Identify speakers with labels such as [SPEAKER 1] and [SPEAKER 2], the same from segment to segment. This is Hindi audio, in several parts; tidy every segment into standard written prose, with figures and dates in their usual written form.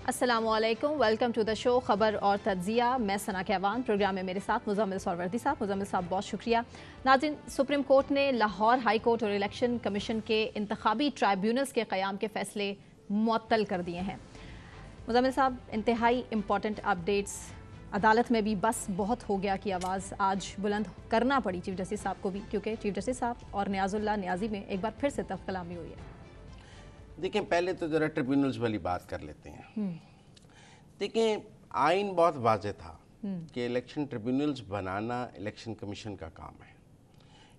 [SPEAKER 1] अस्सलामुअलैकुम, वेलकम टू द शो खबर और तज्जिया। मैं सना कहवान। प्रोग्राम में मेरे साथ मुज़म्मिल सरवर्दी साहब। मुज़म्मिल साहब बहुत शुक्रिया। नाज़रीन, सुप्रीम कोर्ट ने लाहौर हाई कोर्ट और इलेक्शन कमीशन के इंतखाबी ट्राइब्यूनल्स के क़याम के फ़ैसले मुअत्तल कर दिए हैं। मुज़म्मिल साहब, इंतहाई इम्पॉर्टेंट अपडेट्स। अदालत में भी बस बहुत हो गया की आवाज़ आज बुलंद करना पड़ी चीफ जस्टिस साहब को भी, क्योंकि चीफ जस्टिस साहब और नियाज़ुल्लाह नियाज़ी में एक बार फिर से तफ़कलामी हुई है।
[SPEAKER 2] देखें, पहले तो ज़रा ट्रिब्यूनल्स वाली बात कर लेते हैं। देखें, आइन बहुत वाज़ेह था कि इलेक्शन ट्रिब्यूनल्स बनाना इलेक्शन कमीशन का काम है,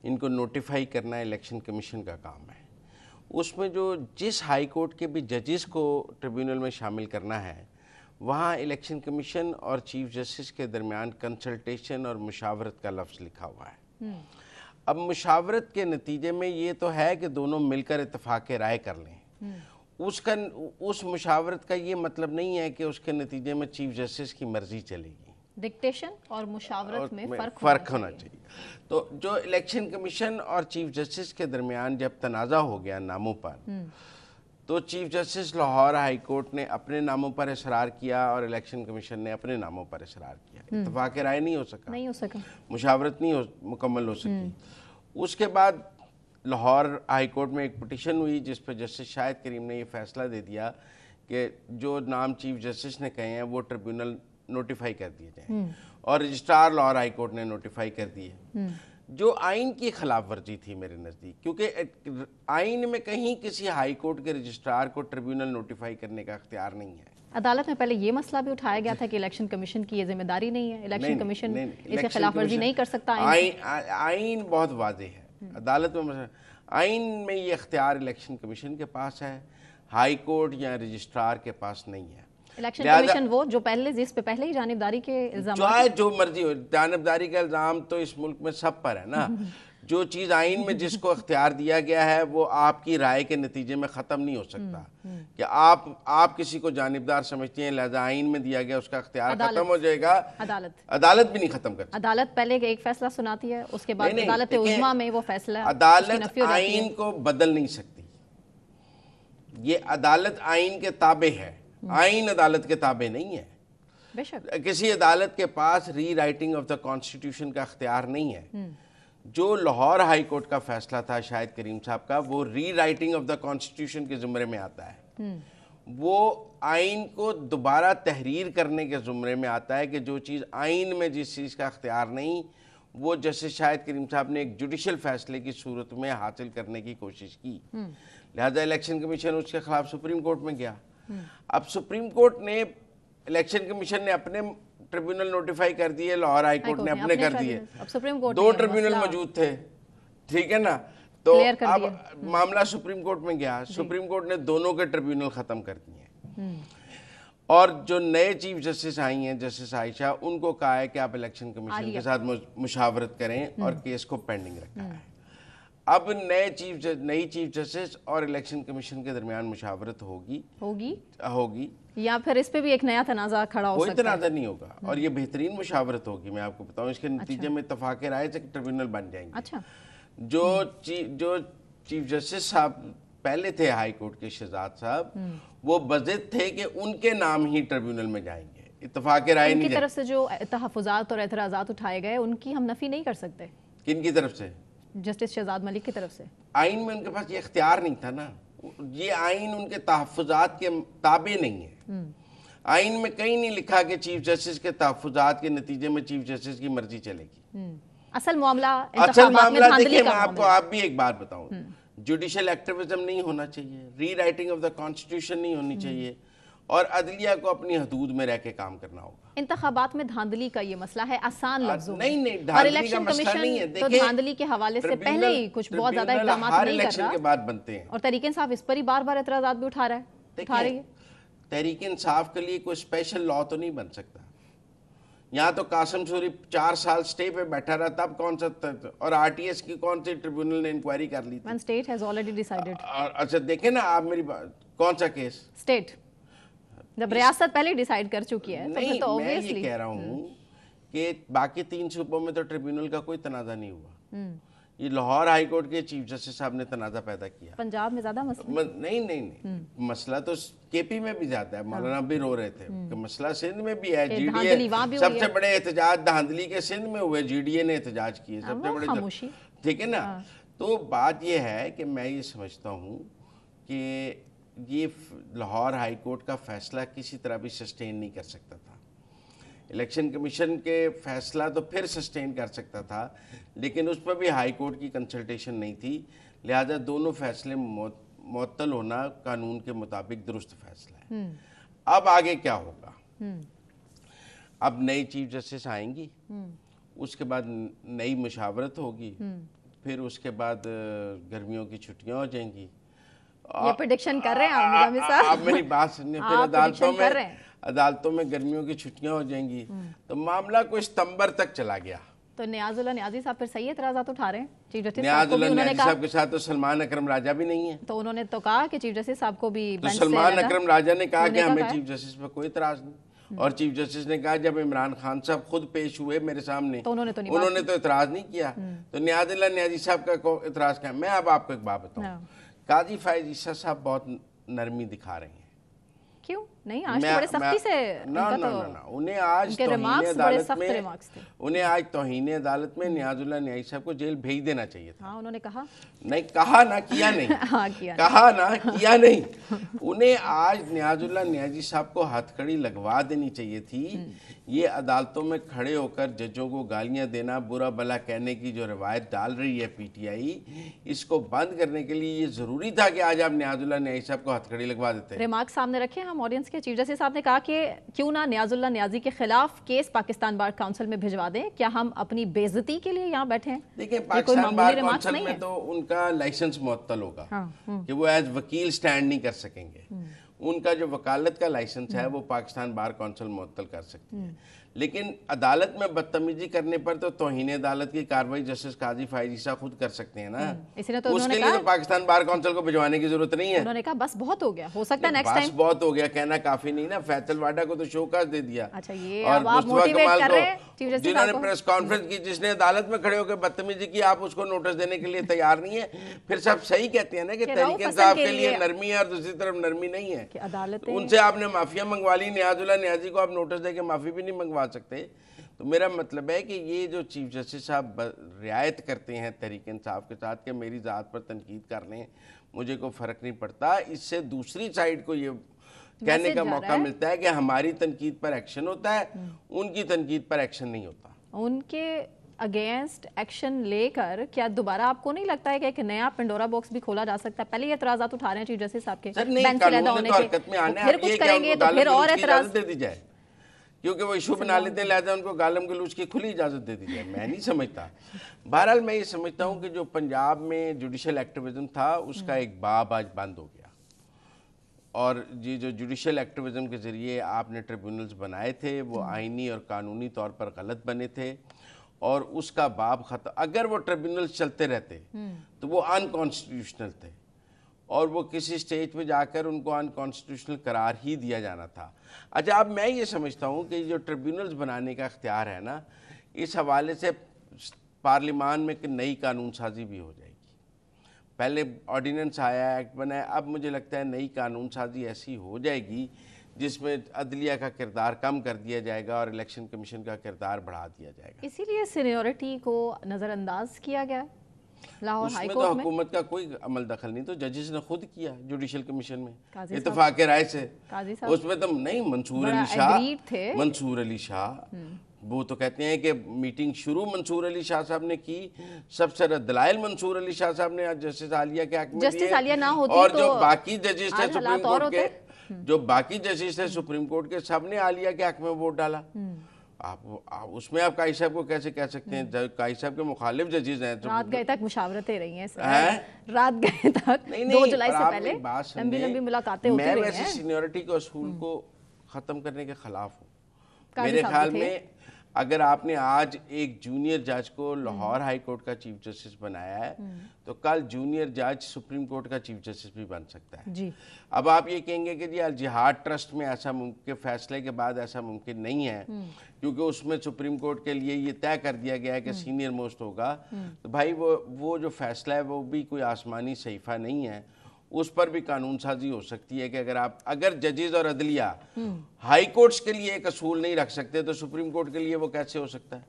[SPEAKER 2] इनको नोटिफाई करना इलेक्शन कमीशन का काम है। उसमें जो जिस हाई कोर्ट के भी जजेस को ट्रिब्यूनल में शामिल करना है, वहाँ इलेक्शन कमीशन और चीफ जस्टिस के दरमियान कंसल्टेशन और मुशावरत का लफ्ज़ लिखा हुआ है। अब मुशावरत के नतीजे में ये तो है कि दोनों मिलकर इत्तफाक राय कर लें। उस मुशावरत का ये मतलब नहीं है कि उसके नतीजे में चीफ जस्टिस की मर्जी चलेगी।
[SPEAKER 1] डिक्टेशन और मुशावरत में
[SPEAKER 2] फ़र्क होना चाहिए। तो जो इलेक्शन कमीशन और चीफ जस्टिस के दरमियान जब तनाज़ा हो गया नामों पर, तो chief justice Lahore high court ने अपने नामों पर इसरार किया और इलेक्शन कमीशन ने अपने नामों पर इसरार किया। इत्तफाक राय नहीं हो सका, मुशावरत नहीं मुकम्मल हो सकी। उसके बाद लाहौर हाई कोर्ट में एक पिटीशन हुई जिस पर जस्टिस शाहिद करीम ने ये फैसला दे दिया कि जो नाम चीफ जस्टिस ने कहे हैं वो ट्रिब्यूनल नोटिफाई कर दिए जाएं, और रजिस्ट्रार लाहौर हाई कोर्ट ने नोटिफाई कर दिए, जो आइन की खिलाफ वर्जी थी मेरे नज़दीक, क्योंकि आइन में कहीं किसी हाई कोर्ट के रजिस्ट्रार को ट्रिब्यूनल नोटिफाई करने का इख्तियार नहीं है।
[SPEAKER 1] अदालत में पहले ये मसला भी उठाया गया था कि इलेक्शन कमीशन की ये जिम्मेदारी नहीं है, इलेक्शन कमीशन इसके खिलाफ वर्जी नहीं कर सकता।
[SPEAKER 2] आइन बहुत वाज़ेह है। अदालत में आइन में ये इख्तियार इलेक्शन कमीशन के पास है, हाई कोर्ट या रजिस्ट्रार के पास नहीं है।
[SPEAKER 1] इलेक्शन कमीशन वो जो जिस पे पहले ही जानिबदारी के इल्जाम,
[SPEAKER 2] जो मर्जी हो, जानिबदारी का इल्जाम तो इस मुल्क में सब पर है ना। जो चीज़ आइन में जिसको इख्तियार दिया गया है वो आपकी राय के नतीजे में ख़त्म नहीं हो सकता कि आप किसी को जानिबदार समझते हैं, लिहाजा आइन में दिया गया उसका इख्तियार ख़त्म हो जाएगा। अदालत भी नहीं ख़त्म करती।
[SPEAKER 1] अदालत पहले एक फैसला सुनाती है, उसके बाद अदालत उज़्मा में वो फैसला,
[SPEAKER 2] अदालत आइन को बदल नहीं सकती। ये अदालत आइन के ताबे है, आइन अदालत के ताबे नहीं है।
[SPEAKER 1] बेशक
[SPEAKER 2] किसी अदालत के पास री राइटिंग ऑफ द कॉन्स्टिट्यूशन का इख्तियार नहीं है। जो लाहौर हाई कोर्ट का फैसला था शाहिद करीम साहब का, वो री राइटिंग ऑफ द कॉन्स्टिट्यूशन के ज़ुमरे में आता है। वो आइन को दोबारा तहरीर करने के ज़ुमरे में आता है कि जो चीज़ आइन में जिस चीज़ का इख्तियार नहीं, वो जस्टिस शाहिद करीम साहब ने एक जुडिशल फैसले की सूरत में हासिल करने की कोशिश की। लिहाजा इलेक्शन कमीशन उसके खिलाफ सुप्रीम कोर्ट में गया। अब सुप्रीम कोर्ट ने, इलेक्शन कमीशन ने अपने ट्रिब्यूनल नोटिफाई कर दिए, लाहौर हाई कोर्ट ने अपने कर दिए।
[SPEAKER 1] अब सुप्रीम कोर्ट
[SPEAKER 2] दो ट्रिब्यूनल मौजूद थे, ठीक है ना। तो अब मामला सुप्रीम कोर्ट में गया, सुप्रीम कोर्ट ने दोनों के ट्रिब्यूनल खत्म कर दिए, और जो नए चीफ जस्टिस आई हैं, जस्टिस आयशा, उनको कहा है कि आप इलेक्शन कमीशन के साथ मुशावरत करें और केस को पेंडिंग रखा है। अब नई चीफ जस्टिस और इलेक्शन कमीशन के दरमियान मुशावरत होगी
[SPEAKER 1] या फिर इस पे भी एक नया तनाज़ा खड़ा हो सकता है।
[SPEAKER 2] कोई तनाज़ा नहीं होगा, और ये बेहतरीन मुशावरत होगी। मैं आपको बताऊं, इसके नतीजे में इत्तफाक राय से ट्रिब्यूनल बन जाएंगे।
[SPEAKER 1] अच्छा,
[SPEAKER 2] जो चीफ जस्टिस साहब पहले थे हाई कोर्ट के शहजाद साहब, वो बज़िद थे कि उनके नाम ही ट्रिब्यूनल में जाएंगे। इत्तफाक राय
[SPEAKER 1] उनकी तरफ से जो तहफ़्फ़ुज़ात और एतराज़ात उठाए गए, उनकी हम नफ़ी नहीं कर सकते।
[SPEAKER 2] किन की तरफ से?
[SPEAKER 1] जस्टिस शहजाद मलिक की तरफ से।
[SPEAKER 2] आइन में उनके पास ये इख्तियार नहीं था ना, ये आइन उनके तहफ़्फ़ुज़ात के ताबे नहीं है। आइन में कहीं नहीं लिखा कि चीफ जस्टिस के तहफ़्फ़ुज़ात के नतीजे में चीफ जस्टिस की मर्जी चलेगी।
[SPEAKER 1] असल मामला
[SPEAKER 2] देखिए, मैं आपको आप भी एक बात बताऊं, जुडिशल एक्टिविज्म नहीं होना चाहिए, री राइटिंग ऑफ द कॉन्स्टिट्यूशन नहीं होनी चाहिए, और अदलिया को अपनी हदूद में रह के काम करना होगा।
[SPEAKER 1] इंतखाबात में धांधली का ये मसला है, आसान लफ्जों में
[SPEAKER 2] नहीं,
[SPEAKER 1] और इलेक्शन कमीशन तो धांधली के हवाले से पहले ही कुछ बहुत ज्यादा इक़दाम नहीं कर रहा
[SPEAKER 2] के बाद बनते हैं,
[SPEAKER 1] और तहरीक इंसाफ इस पर ही बार बार एतराज़ात भी उठा रही है।
[SPEAKER 2] तहरीक इंसाफ के लिए कोई स्पेशल लॉ तो नहीं बन सकता। यहाँ तो कासिम सूरी 4 साल स्टे पे बैठा रहा, तब कौन सा, और आरटीएस की कौन सी ट्रिब्यूनल ने इंक्वायरी कर ली थी?
[SPEAKER 1] State has already decided.
[SPEAKER 2] अच्छा देखें ना आप मेरी बात, कौन सा केस?
[SPEAKER 1] स्टेट, जब रियासत पहले डिसाइड कर चुकी है
[SPEAKER 2] नहीं, तो मैं ये कह रहा हूँ कि बाकी 3 सूबों में तो ट्रिब्यूनल का कोई तनाज़ा नहीं हुआ। ये लाहौर हाई कोर्ट के चीफ जस्टिस साहब ने तनाज़ा पैदा किया।
[SPEAKER 1] पंजाब में ज्यादा मसला
[SPEAKER 2] नहीं मसला तो केपी में भी ज्यादा है। मौलाना भी रो रहे थे कि मसला सिंध में भी है। जीडीए सबसे बड़े एहतजाज धांधली के सिंध में हुए, जीडीए ने एहतजाज किए सबसे बड़े, ठीक है ना। तो बात यह है कि मैं ये समझता हूँ कि ये लाहौर हाई कोर्ट का फैसला किसी तरह भी सस्टेन नहीं कर सकता था। इलेक्शन कमीशन के फैसला तो फिर सस्टेन कर सकता था, लेकिन उस पर भी हाई कोर्ट की कंसल्टेशन नहीं थी, लिहाजा दोनों फैसले मुअत्तल होना कानून के मुताबिक दुरुस्त फैसला है। अब आगे क्या होगा? अब नई चीफ जस्टिस आएंगी, उसके बाद नई मुशावरत होगी, फिर उसके बाद गर्मियों की छुट्टियां हो जाएंगी।
[SPEAKER 1] ये प्रेडिक्शन कर रहे हैं
[SPEAKER 2] आप मेरी बात सुनिए। फिर अदालतों में गर्मियों की छुट्टियां हो जाएंगी, तो मामला कोई सितंबर तक चला गया।
[SPEAKER 1] तो नियाजुल्लाह नियाजी साहब फिर सही एतराज़ात उठा रहे हैं चीफ जस्टिस
[SPEAKER 2] नियाजुल्लाह नियाजी साहब के साथ तो सलमान अकरम राजा भी नहीं है।
[SPEAKER 1] तो उन्होंने तो कहा कि चीफ जस्टिस साहब को भी
[SPEAKER 2] तो सलमान अकरम राजा ने कहा कि हमें चीफ जस्टिस पर कोई इतराज नहीं, और चीफ जस्टिस ने कहा जब इमरान खान साहब खुद पेश हुए मेरे सामने तो उन्होंने तो इतराज नहीं किया। तो नियाजुल्लाह नियाजी साहब का इतराज क्या? मैं अब आपको एक बात बताऊं, काजी फायज ईसा साहब बहुत नरमी दिखा रहे हैं।
[SPEAKER 1] क्यों नहीं? आज तो बड़े सख्ती से
[SPEAKER 2] ना उन्हें आज तौहीन अदालत में नियाजुल्लाह नियाज़ी साहब को जेल भेज देना चाहिए था।
[SPEAKER 1] हाँ, उन्होंने कहा
[SPEAKER 2] नहीं, कहा ना किया नहीं।
[SPEAKER 1] हाँ, किया
[SPEAKER 2] कहा ना किया नहीं। उन्हें आज नियाजुल्लाह नियाज़ी साहब को हथकड़ी लगवा देनी चाहिए थी। ये अदालतों में खड़े होकर जजों को गालियां देना, बुरा भला कहने की जो रवायत डाल रही है पीटीआई, इसको बंद करने के लिए ये जरूरी था कि आज आप नियाजुल्लाह नियाज़ी साहब को हथकड़ी लगवा देते।
[SPEAKER 1] रिमार्क सामने रखे हम ऑडियंस के। चीफ जस्टिस साहब ने कहा कि क्यों ना नियाजुल्लाह नियाज़ी के खिलाफ केस पाकिस्तान बार काउंसिल में भिजवा दें, क्या हम अपनी बेइज्जती के लिए यहाँ बैठे हैं?
[SPEAKER 2] देखिए, पाकिस्तान बार काउंसिल में तो उनका लाइसेंस मुअत्तल होगा कि वो एज वकील स्टैंड नहीं कर सकेंगे। उनका जो वकालत का लाइसेंस है वो पाकिस्तान बार काउंसिल मुअत्तल कर सकती है, लेकिन अदालत में बदतमीजी करने पर तो तौहीन अदालत की कार्रवाई जस्टिस काजी फायज ईसा खुद कर सकते हैं ना।
[SPEAKER 1] इसलिए तो
[SPEAKER 2] उसके लिए तो पाकिस्तान बार काउंसिल को भिजवाने की जरूरत नहीं है।
[SPEAKER 1] उन्होंने कहा बस बहुत हो गया, हो सकता है नेक्स्ट टाइम।
[SPEAKER 2] बस बहुत हो गया कहना काफी नहीं ना। फैसल वाडा को तो शोकाज दे दिया।
[SPEAKER 1] अच्छा, ये और आप मोटिवेट कर रहे हैं चीफ जस्टिस
[SPEAKER 2] जिन्होंने प्रेस कॉन्फ्रेंस की, जिसने अदालत में खड़े होकर बदतमीजी की, आप उसको नोटिस देने के लिए तैयार नहीं है। फिर सब सही कहते हैं ना कि तहरीक इंसाफ के लिए नरमी है और दूसरी तरफ नरमी नहीं है। उनसे आपने माफिया मंगवा ली, नियाजुल्लाह नियाज़ी को आप नोटिस देके माफी भी नहीं मंगवा सकते। तो मेरा मतलब है कि ये जो चीफ जस्टिस साहब रियायत करते हैं तहरीक इंसाफ के साथ कि मेरी ज़ात पर तनकीद कर लें, मुझे कोई फ़र्क नहीं पड़ता, इससे दूसरी साइड को ये कहने का मौका मिलता है कि हमारी तनकीद पर एक्शन होता है, उनकी तनकीद पर एक्शन नहीं होता।
[SPEAKER 1] उनके अगेंस्ट एक्शन लेकर क्या दोबारा आपको नहीं लगता है कि एक नया पेंडोरा बॉक्स भी खोला जा सकता है? पहले ये एतराज़ात उठा रहे हैं चीफ जस्टिस साहब के, फिर कुछ करेंगे तो फिर और एतराज़
[SPEAKER 2] दे दी जाए, क्योंकि वो इशू बना लेते हैं, लिहाजा उनको गालम गलूच की खुली इजाज़त दे दी जाए। मैं नहीं समझता। बहरहाल मैं ये समझता हूँ कि जो पंजाब में जुडिशल एक्टिविज्म था उसका एक बाब आज बंद हो गया, और ये जो जुडिशल एक्टिविज्म के ज़रिए आपने ट्रिब्यूनल्स बनाए थे वो आइनी और कानूनी तौर पर गलत बने थे, और उसका बाब ख़त्म। अगर वो ट्रिब्यूनल्स चलते रहते तो वो अनकॉन्स्टिट्यूशनल थे, और वो किसी स्टेज पे जाकर उनको अनकॉन्स्टिट्यूशनल करार ही दिया जाना था। अच्छा, अब मैं ये समझता हूँ कि जो ट्रिब्यूनल्स बनाने का इख्तियार है ना, इस हवाले से पार्लियामान में एक नई कानून साजी भी हो जाएगी। पहले ऑर्डिनेंस आया, एक्ट बना है, अब मुझे लगता है नई कानून साजी ऐसी हो जाएगी जिसमें अदलिया का किरदार कम कर दिया जाएगा और इलेक्शन कमीशन का किरदार बढ़ा दिया जाएगा।
[SPEAKER 1] इसीलिए सीनियरिटी को नज़रअंदाज किया गया लाहौर हाई
[SPEAKER 2] कोर्ट में। तो हुकूमत का कोई अमल दखल नहीं, तो जजेस ने खुद किया जुडिशल कमीशन में इत्तेफाक राय से। उसमें तो नहीं, मंसूर अली शाह वो तो कहते हैं कि मीटिंग शुरू मंसूर अली शाह साहब ने की, सबसे दलाइल मंसूर अली शाह साहब ने जस्टिस आलिया के हक में दिए, और जो बाकी जजेस थे सुप्रीम कोर्ट के, जो बाकी जजेस थे सुप्रीम कोर्ट के, सबने आलिया के हक में वोट डाला। आप उसमें आप काई साहब को कैसे कह सकते हैं? काई साहब के मुखालिफ जजेस हैं।
[SPEAKER 1] रात गए तक मुशावरतें रही हैं, रात गए तक 2 जुलाई से पहले लंबी मुलाकातें होती रही हैं।
[SPEAKER 2] मैं वैसे सीनियरिटी के असूल को ख़त्म करने के खिलाफ हूँ। मेरे ख्याल में अगर आपने आज एक जूनियर जज को लाहौर हाई कोर्ट का चीफ जस्टिस बनाया है तो कल जूनियर जज सुप्रीम कोर्ट का चीफ जस्टिस भी बन सकता है
[SPEAKER 1] जी।
[SPEAKER 2] अब आप ये कहेंगे कि जी अल जिहाद ट्रस्ट में ऐसा मुमकिन, फैसले के बाद ऐसा मुमकिन नहीं है क्योंकि उसमें सुप्रीम कोर्ट के लिए ये तय कर दिया गया है कि सीनियर मोस्ट होगा, तो भाई वो जो फैसला है वो भी कोई आसमानी सहीफा नहीं है, उस पर भी कानून साजी हो सकती है कि अगर जजेस और अदलिया हाई कोर्ट्स के लिए एक असूल नहीं रख सकते तो सुप्रीम कोर्ट के लिए वो कैसे हो सकता है?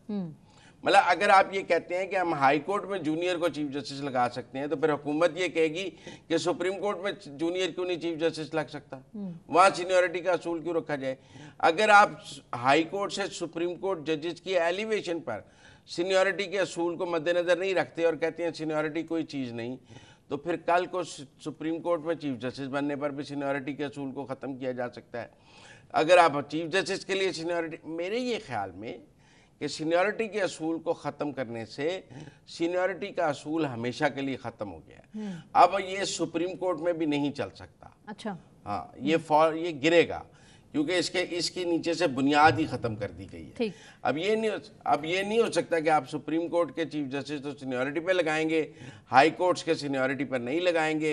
[SPEAKER 2] मतलब अगर आप ये कहते हैं कि हम हाई कोर्ट में जूनियर को चीफ जस्टिस लगा सकते हैं तो फिर हुकूमत ये कहेगी कि सुप्रीम कोर्ट में जूनियर क्यों नहीं चीफ जस्टिस लग सकता, वहां सीनियरिटी का असूल क्यों रखा जाए? अगर आप हाई कोर्ट से सुप्रीम कोर्ट जजेस की एलिवेशन पर सीनियरिटी के असूल को मद्देनजर नहीं रखते और कहते हैं सीनियरिटी कोई चीज़ नहीं, तो फिर कल को सुप्रीम कोर्ट में चीफ जस्टिस बनने पर भी सीनियरिटी के असूल को ख़त्म किया जा सकता है। अगर आप चीफ जस्टिस के लिए सीनियरिटी, मेरे ये ख्याल में कि सीनियरिटी के असूल को ख़त्म करने से सीनियरिटी का असूल हमेशा के लिए ख़त्म हो गया है। अब ये सुप्रीम कोर्ट में भी नहीं चल सकता।
[SPEAKER 1] अच्छा।
[SPEAKER 2] हाँ, ये गिरेगा क्योंकि इसके नीचे से बुनियाद ही ख़त्म कर दी गई है। अब ये नहीं हो सकता कि आप सुप्रीम कोर्ट के चीफ जस्टिस तो सीनियरिटी पे लगाएंगे, हाई कोर्ट्स के सीनियरिटी पर नहीं लगाएंगे,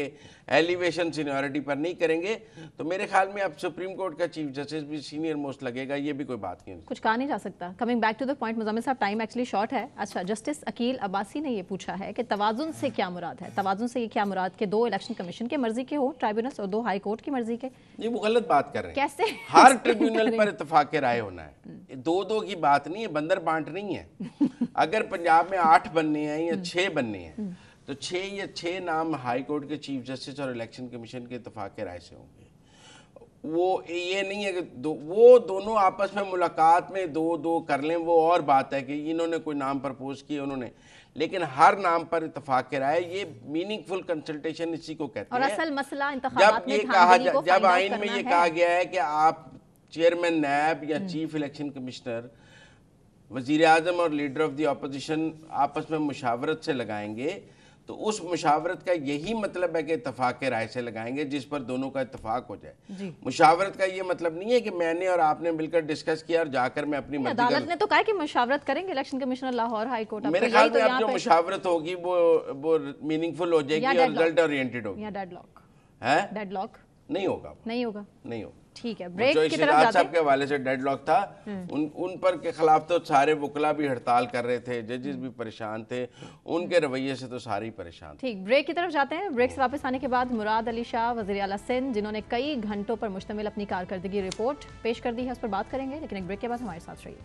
[SPEAKER 2] एलिवेशन सीनियरिटी पर नहीं करेंगे, तो मेरे ख्याल में अब सुप्रीम कोर्ट का चीफ जस्टिस भी सीनियर मोस्ट लगेगा, ये भी कोई बात नहीं।
[SPEAKER 1] कुछ कहा नहीं जा सकता। Coming back to the point Muzammil साहब, टाइम एक्चुअली शॉर्ट है। अच्छा, जस्टिस अकील अब्बासी ने ये पूछा है कि तवाजुन से क्या मुराद है? तवाजुन से ये क्या मुराद कि 2 इलेक्शन कमीशन के मर्जी के हो ट्राइब्यूनल्स और 2 हाई कोर्ट की मर्जी के?
[SPEAKER 2] ये वो गलत बात कर रहे हैं।
[SPEAKER 1] कैसे?
[SPEAKER 2] हर ट्रिब्यूनल पर इत्तेफाक राय होना है, 2-2 की बात नहीं है, बंदर बांट नहीं है। अगर पंजाब में 8 बनने हैं या 6 बनने हैं तो 6 नाम हाई कोर्ट के चीफ जस्टिस और इलेक्शन कमीशन के इत्तेफाक राय से होंगे। वो ये नहीं है कि वो दोनों आपस में मुलाकात में 2-2 कर लें, वो और बात है कि इन्होंने कोई नाम प्रपोज किए उन्होंने, लेकिन हर नाम पर इत्तेफाक राय, ये मीनिंगफुल कंसल्टेशन इसी को कहते हैं।
[SPEAKER 1] और असल मसला इंतखाबात में
[SPEAKER 2] जब आइन में ये कहा गया है कि आप चेयरमैन नैब या चीफ इलेक्शन कमिश्नर वजीर आजम और लीडर ऑफ द अपोजिशन आपस में मुशावरत से लगाएंगे, तो उस मुशावरत का यही मतलब है कि इत्तेफाक राय से लगाएंगे जिस पर दोनों का इत्तेफाक हो जाए। मुशावरत का ये मतलब नहीं है कि मैंने और आपने मिलकर डिस्कस किया और जाकर मैं अपनी मर्जी।
[SPEAKER 1] अदालत ने तो कहा कि मुशावरत करेंगे election commissioner Lahore high court.
[SPEAKER 2] मेरे ख्याल में अब जो मुशावरत होगी वो मीनिंगफुल हो जाएगी और रिजल्ट ओरिएंटेड होगी।
[SPEAKER 1] डेडलॉक
[SPEAKER 2] है,
[SPEAKER 1] डेडलॉक
[SPEAKER 2] नहीं होगा,
[SPEAKER 1] नहीं होगा,
[SPEAKER 2] नहीं होगा।
[SPEAKER 1] ठीक है, ब्रेक
[SPEAKER 2] जो
[SPEAKER 1] की तरफ जाते हैं।
[SPEAKER 2] के हवाले से डेडलॉक था, उन पर के खिलाफ तो सारे वकला भी हड़ताल कर रहे थे, जजेस भी परेशान थे, उनके रवैये से तो सारे ही परेशान थे।
[SPEAKER 1] ठीक, ब्रेक की तरफ जाते हैं। ब्रेक से वापस आने के बाद मुराद अली शाह वज़ीर आला सिंध, जिन्होंने कई घंटों पर मुश्तमिल अपनी कारकर्दगी रिपोर्ट पेश कर दी है, उस पर बात करेंगे, लेकिन एक ब्रेक के बाद हमारे साथ रहिए।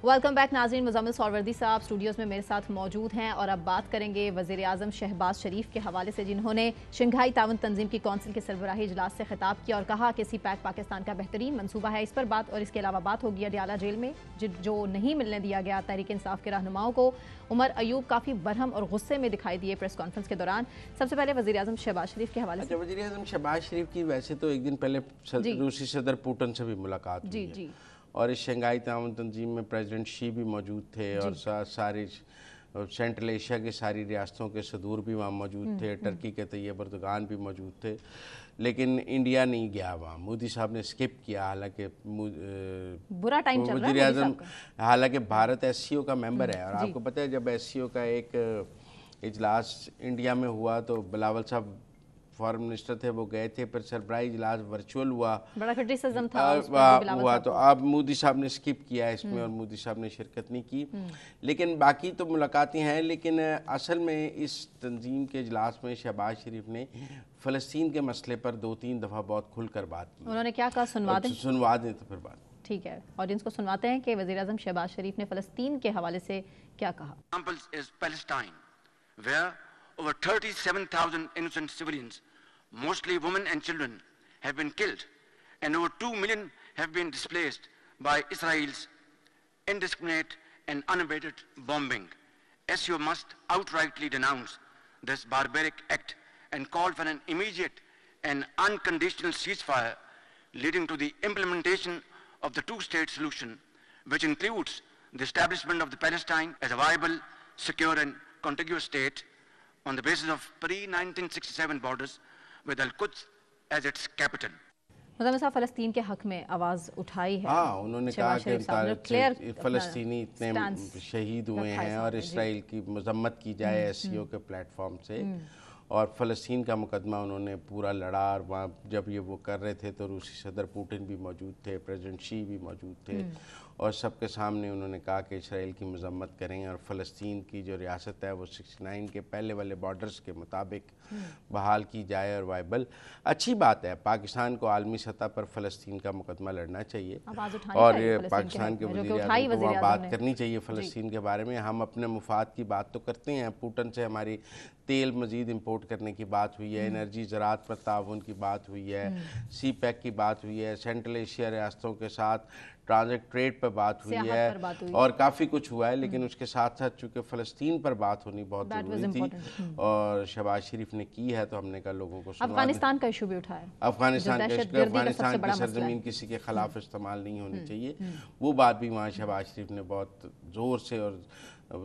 [SPEAKER 1] वेलकम बैक नाज़रीन, मुज़म्मिल सौरवर्दी साहब स्टूडियोज़ में मेरे साथ मौजूद हैं और अब बात करेंगे वज़ीर आज़म शहबाज शरीफ के हवाले से, जिन्होंने शंघाई ताउन तंजीम की कौंसिल के सरबराही इजलास से खिताब किया और कहा कि CPAC पाकिस्तान का बेहतरीन मनसूबा है। इस पर बात और इसके अलावा बात होगी अडियाला जेल में जो नहीं मिलने दिया गया तहरीक इंसाफ के रहनुमाओं को। उमर अयूब काफ़ी बरहम और गुस्से में दिखाई दिए प्रेस कॉन्फ्रेंस के दौरान। सबसे पहले वज़ीर आज़म शहबाज शरीफ के हवाले से।
[SPEAKER 2] वज़ीर आज़म शहबाज शरीफ की वैसे तो एक दिन पहले रूसी सदर पुतिन से भी मुलाकात हुई है और इस शंघाई ताउन तंजीम में प्रेसिडेंट शी भी मौजूद थे और सारी सेंट्रल एशिया की सारी रियासतों के सदूर भी वहाँ मौजूद थे, टर्की के तैयब अर्दोगान भी मौजूद थे, लेकिन इंडिया नहीं गया वहाँ। मोदी साहब ने स्किप किया, हालांकि
[SPEAKER 1] बुरा टाइम चल रहा है
[SPEAKER 2] वज़ीर आज़म, हालांकि भारत SCO का मेंबर है और आपको पता है जब SCO का एक इजलास इंडिया में हुआ तो बिलावल साहब फॉरेन मिनिस्टर थे, वो गए थे, फिर सरबराही इजलास वर्चुअल हुआ, बड़ा क्रिटिसिज्म था हुआ, तो अब मोदी साहब ने स्किप किया इसमें और मोदी साहब ने शिरकत नहीं की। लेकिन बाकी तो मुलाकातें हैं, लेकिन असल में इस तंजीम के इजलास में शहबाज शरीफ ने फ़लस्तीन के मसले पर 2-3 दफ़ा बहुत खुलकर बात की।
[SPEAKER 1] उन्होंने क्या कहा, सुनवा
[SPEAKER 2] दें तो फिर बात।
[SPEAKER 1] ठीक है, ऑडियंस को सुनवाते हैं कि वज़ीर आज़म शहबाज शरीफ ने फ़लस्तीन के हवाले से क्या कहा।
[SPEAKER 3] Over 37,000 innocent civilians, mostly women and children, have been killed, and over 2 million have been displaced by Israel's indiscriminate and unabated bombing. SCO must outrightly denounce this barbaric act and call for an immediate and unconditional ceasefire leading to the implementation of the two-state solution, which includes the establishment of the Palestine as a viable, secure and contiguous state on the basis of pre-1967 borders with Al-Quds as its capital.
[SPEAKER 1] Muzammil साहब फ़लस्तीन के हक में आवाज़ उठाई है।
[SPEAKER 2] हाँ, उन्होंने कहा कि फ़लस्तीनी इतने शहीद हुए हैं और इसराइल की मजम्मत की जाए एससीओ के प्लेटफॉर्म से, और फ़लस्तीन का मुकदमा उन्होंने पूरा लड़ा। और वहाँ जब ये वो कर रहे थे तो रूसी सदर पुतिन भी मौजूद थे, प्रेसिडेंट शी भी मौजूद थे, और सबके सामने उन्होंने कहा कि इसराइल की मजम्मत करें और फ़लस्तीन की जो रियासत है वो 69 के पहले वाले बॉर्डर्स के मुताबिक बहाल की जाए और वाइबल। अच्छी बात है, पाकिस्तान को आलमी सतह पर फ़लस्तीन का मुकदमा लड़ना चाहिए और ये पाकिस्तान के वज़ीर-ए-आज़म को वहाँ बात करनी चाहिए फ़लस्तीन के बारे में। हम अपने मुफाद की बात तो करते हैं, पुतिन से हमारी तेल मज़ीद इंपोर्ट करने की बात हुई है, एनर्जी ज़राअत पर ताउन की बात हुई है, सी पैक की बात हुई है, सेंट्रल एशिया रियासतों के साथ ट्रांजिट ट्रेड पर बात हुई है और काफ़ी कुछ हुआ है। लेकिन उसके साथ साथ चूँकि फ़लस्तीन पर बात होनी बहुत ज़रूरी थी और शहबाज शरीफ ने की है, तो हमने कहा लोगों को
[SPEAKER 1] अफगानिस्तान का इशू भी उठाया।
[SPEAKER 2] अफगानिस्तान की सरजमीन किसी के खिलाफ इस्तेमाल नहीं होनी चाहिए, वो बात भी वहाँ शहबाज शरीफ ने बहुत ज़ोर से और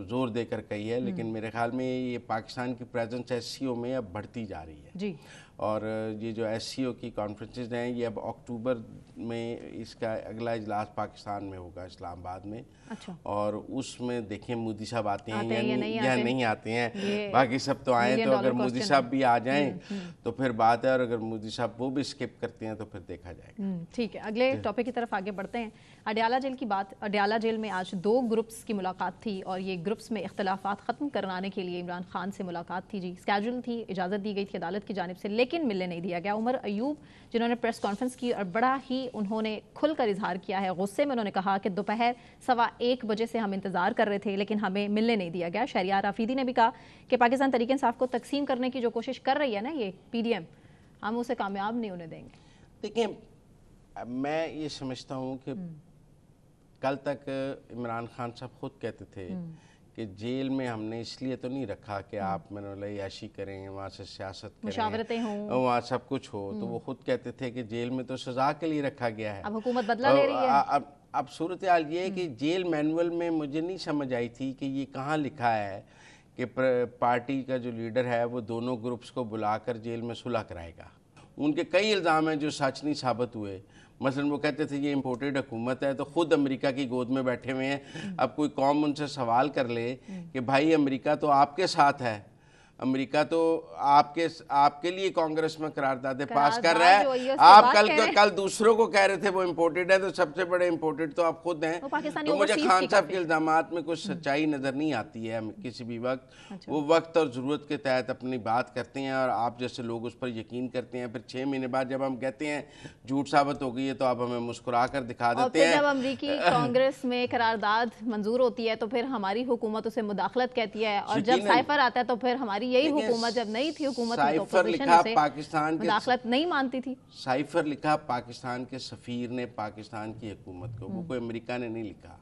[SPEAKER 2] जोर देकर कही है। लेकिन मेरे ख्याल में ये पाकिस्तान की प्रेजेंस एससीओ में अब बढ़ती जा रही है
[SPEAKER 1] जी।
[SPEAKER 2] और ये जो एससीओ की कॉन्फ्रेंसेस हैं ये अब अक्टूबर में इसका अगला इजलास पाकिस्तान में होगा, इस्लामाबाद में।
[SPEAKER 1] अच्छा।
[SPEAKER 2] और उसमें देखें मोदी साहब आते हैं या नहीं आते हैं, बाकी सब तो आए, तो अगर मोदी साहब भी आ जाएं तो फिर बात है, और अगर मोदी साहब वो भी स्किप करते हैं तो फिर देखा जाएगा।
[SPEAKER 1] ठीक है, अगले टॉपिक की तरफ आगे बढ़ते हैं। अडयाला जेल की बात। अडयाला जेल में आज 2 ग्रुप्स की मुलाकात थी और ये ग्रुप्स में इख्तलाफात ख़त्म करवाने के लिए इमरान खान से मुलाकात थी जी। स्केड्यूल थी, इजाज़त दी गई थी अदालत की जानिब से, लेकिन मिलने नहीं दिया गया। उमर अयूब जिन्होंने प्रेस कॉन्फ्रेंस की और बड़ा ही उन्होंने खुलकर इजहार किया है, गुस्से में उन्होंने कहा कि दोपहर 1:15 बजे से हम इंतज़ार कर रहे थे लेकिन हमें मिलने नहीं दिया गया। शहरियार आफरीदी ने भी कहा कि पाकिस्तान तहरीक इंसाफ को तकसीम करने की जो कोशिश कर रही है ना ये पीडीएम, हम उसे कामयाब नहीं होने देंगे।
[SPEAKER 2] देखिए, मैं ये समझता हूँ कि कल तक इमरान खान साहब खुद कहते थे कि जेल में हमने इसलिए तो नहीं रखा कि आप याशी करें, वहाँ से सियासत करें,
[SPEAKER 1] मुशावरतें हों,
[SPEAKER 2] वहाँ सब कुछ हो। तो वो खुद कहते थे कि जेल में तो सज़ा के लिए रखा गया है।
[SPEAKER 1] अब हुकूमत बदला ले रही है।
[SPEAKER 2] अब सूरत हाल ये है कि जेल मैनुअल में मुझे नहीं समझ आई थी कि ये कहाँ लिखा है कि पार्टी का जो लीडर है वो दोनों ग्रुप्स को बुलाकर जेल में सुलह कराएगा। उनके कई इल्ज़ाम हैं जो सच नहीं साबित हुए। मसलन वो कहते थे ये इम्पोर्टेड हुकूमत है, तो ख़ुद अमेरिका की गोद में बैठे हुए हैं। अब कोई कौम उनसे सवाल कर ले कि भाई अमेरिका तो आपके साथ है, अमेरिका तो आपके लिए कांग्रेस में करारदादे पास कर रहा है, आप कल दूसरों को कह रहे थे वो इम्पोर्टेड है, तो सबसे बड़े इम्पोर्टेड तो आप खुद हैं। तो मुझे खान साहब के इल्जामात में कुछ सच्चाई नज़र नहीं आती है किसी भी वक्त। वो वक्त और ज़रूरत के तहत अपनी बात करते हैं और आप जैसे लोग उस पर यकीन करते हैं। फिर 6 महीने बाद जब हम कहते हैं झूठ साबित हो गई है तो आप हमें मुस्कुरा कर दिखा देते हैं।
[SPEAKER 1] जब अमरीकी कांग्रेस में करारदाद मंजूर होती है तो फिर हमारी हुकूमत उसे मुदाखलत कहती है, और जब साइफर आता है तो फिर हमारी यही हुकूमत जब नहीं थी हुकूमत में तो अपोजिशन उसे मुदाखलत नहीं मानती थी।
[SPEAKER 2] साइफर लिखा पाकिस्तान के सफीर ने पाकिस्तान की हुकूमत को, वो कोई अमेरिका ने नहीं लिखा,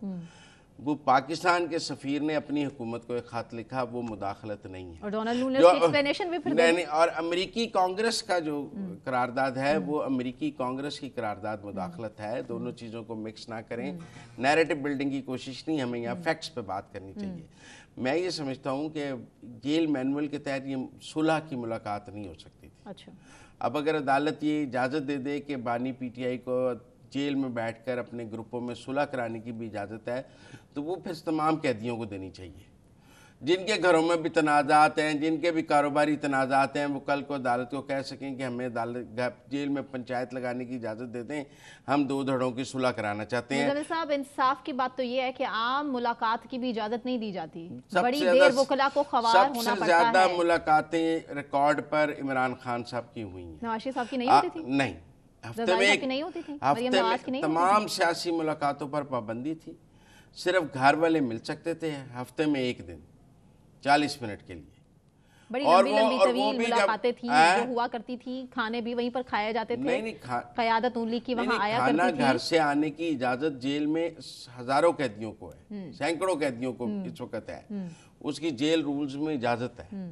[SPEAKER 2] वो पाकिस्तान के सफीर ने अपनी हुकूमत को एक खत लिखा, वो मुदाखलत नहीं है।
[SPEAKER 1] और डोनाल्ड नून ने उसकी एक्सप्लेनेशन भी फिर
[SPEAKER 2] नहीं, और अमेरिकी कांग्रेस का जो करारदाद है वो अमेरिकी कांग्रेस की करारदाद मुदाखलत है। दोनों चीज़ों को मिक्स ना करें। नैरेटिव बिल्डिंग की कोशिश नहीं, हमें यहाँ फैक्ट्स पे बात करनी चाहिए। मैं ये समझता हूँ कि जेल मैनुअल के तहत ये सुलह की मुलाकात नहीं हो सकती थी।
[SPEAKER 1] अच्छा।
[SPEAKER 2] अब अगर अदालत ये इजाज़त दे दे कि बानी पीटीआई को जेल में बैठकर अपने ग्रुपों में सुलह कराने की भी इजाज़त है, तो वो फिर तमाम कैदियों को देनी चाहिए। जिनके घरों में भी तनाज़ात हैं, जिनके भी कारोबारी तनाज़ात हैं, वो कल को अदालत को कह सकें कि हमें अदालत जेल में पंचायत लगाने की इजाज़त दे दें, हम 2 धड़ों की सुलह कराना चाहते हैं।
[SPEAKER 1] मुज़म्मिल साहब, इंसाफ की बात तो ये है कि आम मुलाकात की भी इजाज़त नहीं दी जाती, बड़ी देर वकला को ख़वार होना पड़ता है।
[SPEAKER 2] सबसे ज़्यादा मुलाकातें रिकॉर्ड पर इमरान खान साहब की हुई हैं।
[SPEAKER 1] नवाज शरीफ साहब की नहीं होती थी?
[SPEAKER 2] नहीं, हफ्ते में तमाम सियासी मुलाकातों पर पाबंदी थी। सिर्फ घर वाले मिल सकते थे हफ्ते में 1 दिन 40 मिनट के लिए।
[SPEAKER 1] बड़ी लंबी तवील मुलाकातें थी जो हुआ करती थी, खाने भी वहीं पर खाए जाते थे। क़यादत उंगली की वहाँ आया करती थी।
[SPEAKER 2] घर से आने की इजाजत जेल में हजारों कैदियों को है, सैकड़ों कैदियों को इस वक्त है, उसकी जेल रूल्स में इजाजत है।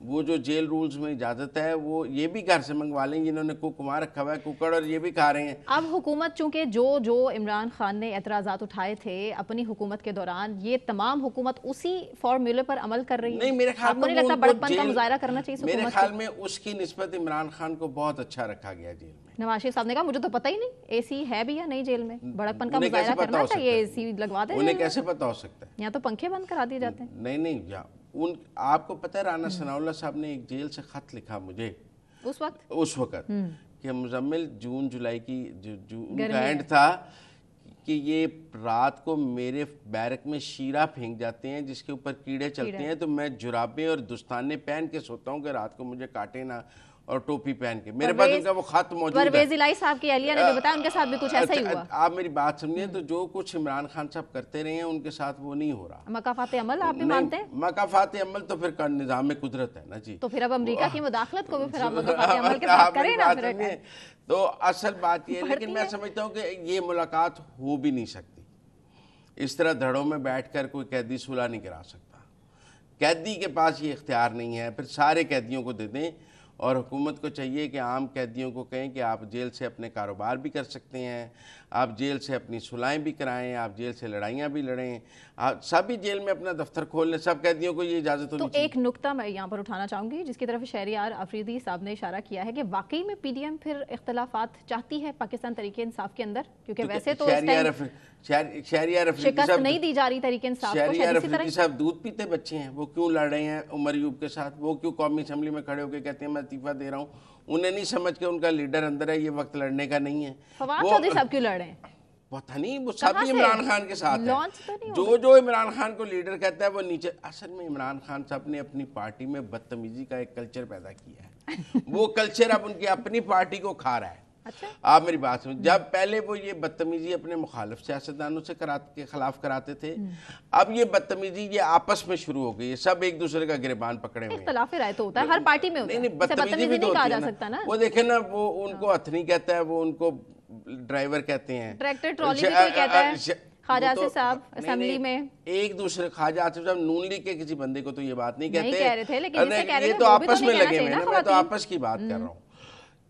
[SPEAKER 2] वो जो जेल रूल्स में इजाज़त है वो ये भी घर से मंगवा लें जिन्होंने कुक वहाँ रखा हुआ है, कुकड़, और ये भी खा रहे हैं।
[SPEAKER 1] अब हुकूमत चूंकि जो इमरान खान ने एतराज़ात उठाए थे अपनी हुकूमत के दौरान, ये तमाम हुकूमत उसी फॉर्मूले पर अमल कर रही है।
[SPEAKER 2] नहीं, मेरे ख्याल
[SPEAKER 1] आपको नहीं लगता बड़कपन का मुजाहरा करना चाहिए
[SPEAKER 2] मेरे
[SPEAKER 1] हुकूमत
[SPEAKER 2] ख्याल
[SPEAKER 1] को?
[SPEAKER 2] में उसकी निस्बत इमरान खान को बहुत अच्छा रखा गया जेल में।
[SPEAKER 1] नवाज शरीफ साहब ने कहा मुझे तो पता ही नहीं एसी है भी या नहीं जेल में, बड़कपन का
[SPEAKER 2] उन्हें कैसे
[SPEAKER 1] मुजाहरा
[SPEAKER 2] पता
[SPEAKER 1] करना
[SPEAKER 2] हो सकता
[SPEAKER 1] चाहिए,
[SPEAKER 2] है?
[SPEAKER 1] एसी लगवा दे।
[SPEAKER 2] उन्हें कैसे पता हो सकता है?
[SPEAKER 1] यहाँ तो पंखे बंद करा दिए जाते हैं।
[SPEAKER 2] नहीं, आपको पता है राना सनाउल्लाह साहब ने एक जेल से खत लिखा मुझे
[SPEAKER 1] उस वक्त
[SPEAKER 2] कि मुजम्मिल जून जुलाई की जून का एंड था कि ये रात को मेरे बैरक में शीरा फेंक जाते हैं जिसके ऊपर कीड़े चलते हैं, तो मैं जुराबें और दुस्ताने पहन के सोता हूँ कि रात को मुझे काटे ना, और टोपी पहन के। मेरे पास उनका वो खत मौजूद है।
[SPEAKER 1] परवेज इलाही साहब की अहलिया ने भी बताया उनके साथ भी कुछ ऐसा ही हुआ।
[SPEAKER 2] आप मेरी बात सुनिए, तो जो कुछ इमरान खान साहब करते रहे हैं उनके साथ वो नहीं हो रहा।
[SPEAKER 1] मकाफात अमल आप भी मानते हैं?
[SPEAKER 2] मकाफात अमल तो फिर निज़ाम में कुदरत है ना जी।
[SPEAKER 1] तो फिर अब अमेरिका की मुदाखलत को भी फिर आप मकाफात अमल के साथ करें ना फिर।
[SPEAKER 2] तो असल बात ये है, लेकिन मैं समझता हूँ कि ये मुलाकात हो भी नहीं सकती। इस तरह धड़ों में बैठकर कोई कैदी सुलह नहीं करा सकता। कैदी के पास ये इख्तियार नहीं है, फिर सारे कैदियों को दे दें, और हुकूमत को चाहिए कि आम कैदियों को कहें कि आप जेल से अपने कारोबार भी कर सकते हैं, आप जेल से अपनी सुलहें भी कराएं, आप जेल से लड़ाइयाँ भी लड़ें, आप सभी जेल में अपना दफ्तर खोल लें, सब कैदियों को ये इजाज़त होनी चाहिए।
[SPEAKER 1] तो एक नुक्ता मैं यहाँ पर उठाना चाहूँगी जिसकी तरफ शहरियार अफरीदी साहब ने इशारा किया है कि वाकई में PDM फिर इख्तलाफात चाहती है पाकिस्तान तरीके इंसाफ के अंदर, क्योंकि वैसे तो
[SPEAKER 2] शहरियार
[SPEAKER 1] शिकस्त नहीं दी जा रही तरीके इंसाफ को।
[SPEAKER 2] शहरियार अफरीदी साहब दूध पीते बच्चे हैं, वो क्यों लड़ रहे हैं उमर यूब के साथ? वो क्यों कौमी असम्बली में खड़े होकर कहते हैं मैं इस्तीफा दे रहा हूँ? उन्हें नहीं समझ के उनका लीडर अंदर है, ये वक्त लड़ने का नहीं है।
[SPEAKER 1] फवाद चौधरी साहब क्यों लड़ रहे हैं?
[SPEAKER 2] पता नहीं, वो सब इमरान खान के साथ है।
[SPEAKER 1] तो
[SPEAKER 2] जो इमरान खान को लीडर कहता है वो नीचे। असल में इमरान खान साहब ने अपनी पार्टी में बदतमीजी का एक कल्चर पैदा किया है। वो कल्चर अब उनकी अपनी पार्टी को खा रहा है।
[SPEAKER 1] अच्छा?
[SPEAKER 2] आप मेरी बात सुन, जब पहले वो ये बदतमीजी अपने मुखालिफ सियासतदानों से के खिलाफ कराते थे, अब ये बदतमीजी ये आपस में शुरू हो गई है। सब एक दूसरे का गिरबान पकड़े हुए हैं।
[SPEAKER 1] इख्तिलाफ राय तो होता है, हर पार्टी में होता है।
[SPEAKER 2] नहीं, बदतमीजी भी तो
[SPEAKER 1] कहा
[SPEAKER 2] होती
[SPEAKER 1] जा
[SPEAKER 2] है
[SPEAKER 1] सकता ना।
[SPEAKER 2] वो देखे ना, वो उनको हथनी कहता है, वो उनको ड्राइवर कहते हैं,
[SPEAKER 1] ट्रैक्टर ट्रॉली भी कोई कहता है। ख्वाजा आसिफ साहब असेंबली में
[SPEAKER 2] एक दूसरे, ख्वाजा आसिफ साहब नून लीग के किसी बंदे को तो ये बात नहीं कहते,
[SPEAKER 1] कह रहे थे, लेकिन
[SPEAKER 2] ये तो आपस में लगे हुए हैं। मैं तो आपस की बात कर रहा हूँ।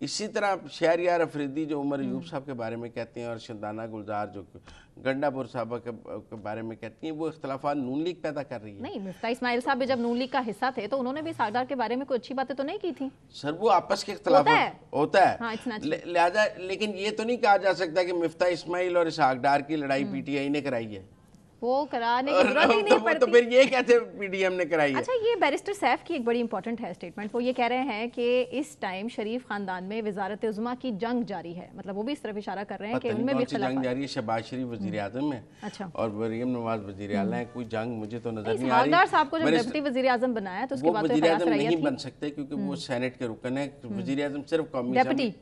[SPEAKER 2] इसी तरह शहरियार अफरीदी जो उमर यूब साहब के बारे में कहते हैं, और शंदाना गुलजार जो गंडापुर साहब के बारे में कहती हैं, वो इख्तलाफात नून लीग पैदा कर रही है।
[SPEAKER 1] नहीं, मिफ्ता इस्माइल साहब भी जब नून लीग का हिस्सा थे तो उन्होंने भी सागदार के बारे में कोई अच्छी बातें तो नहीं की थी।
[SPEAKER 2] सर वो आपस के इख्तलाफ होता है।
[SPEAKER 1] हाँ,
[SPEAKER 2] लिहाजा, लेकिन ये तो नहीं कहा जा सकता कि मिफ्ता इस्माइल और सागदार की लड़ाई PTI ने कराई है।
[SPEAKER 1] वो कराने की जरूरत ही नहीं पड़ती।
[SPEAKER 2] तो फिर ये कैसे PDM ने कराई है?
[SPEAKER 1] अच्छा, ये बैरिस्टर सैफ की एक बड़ी इंपॉर्टेंट है स्टेटमेंट। वो ये कह रहे हैं कि इस टाइम शरीफ खानदान में वजारत उज़्मा की जंग जारी है। मतलब वो भी इस तरफ इशारा कर रहे हैं कि उनमें भी
[SPEAKER 2] जंग जारी है। शहबाज शरीफ वजीर आज़म है,
[SPEAKER 1] अच्छा,
[SPEAKER 2] और मरियम नवाज वजीर आला है। कोई जंग मुझे तो नजर नहीं आ रही।
[SPEAKER 1] सागदार साहब को जब डिप्टी वजीर आज़म बनाया तो उसके बाद
[SPEAKER 2] वजीर आज़म नहीं बन सकते क्योंकि वो सेनेट के रुकन है। वजीर आज़म सिर्फ कौमी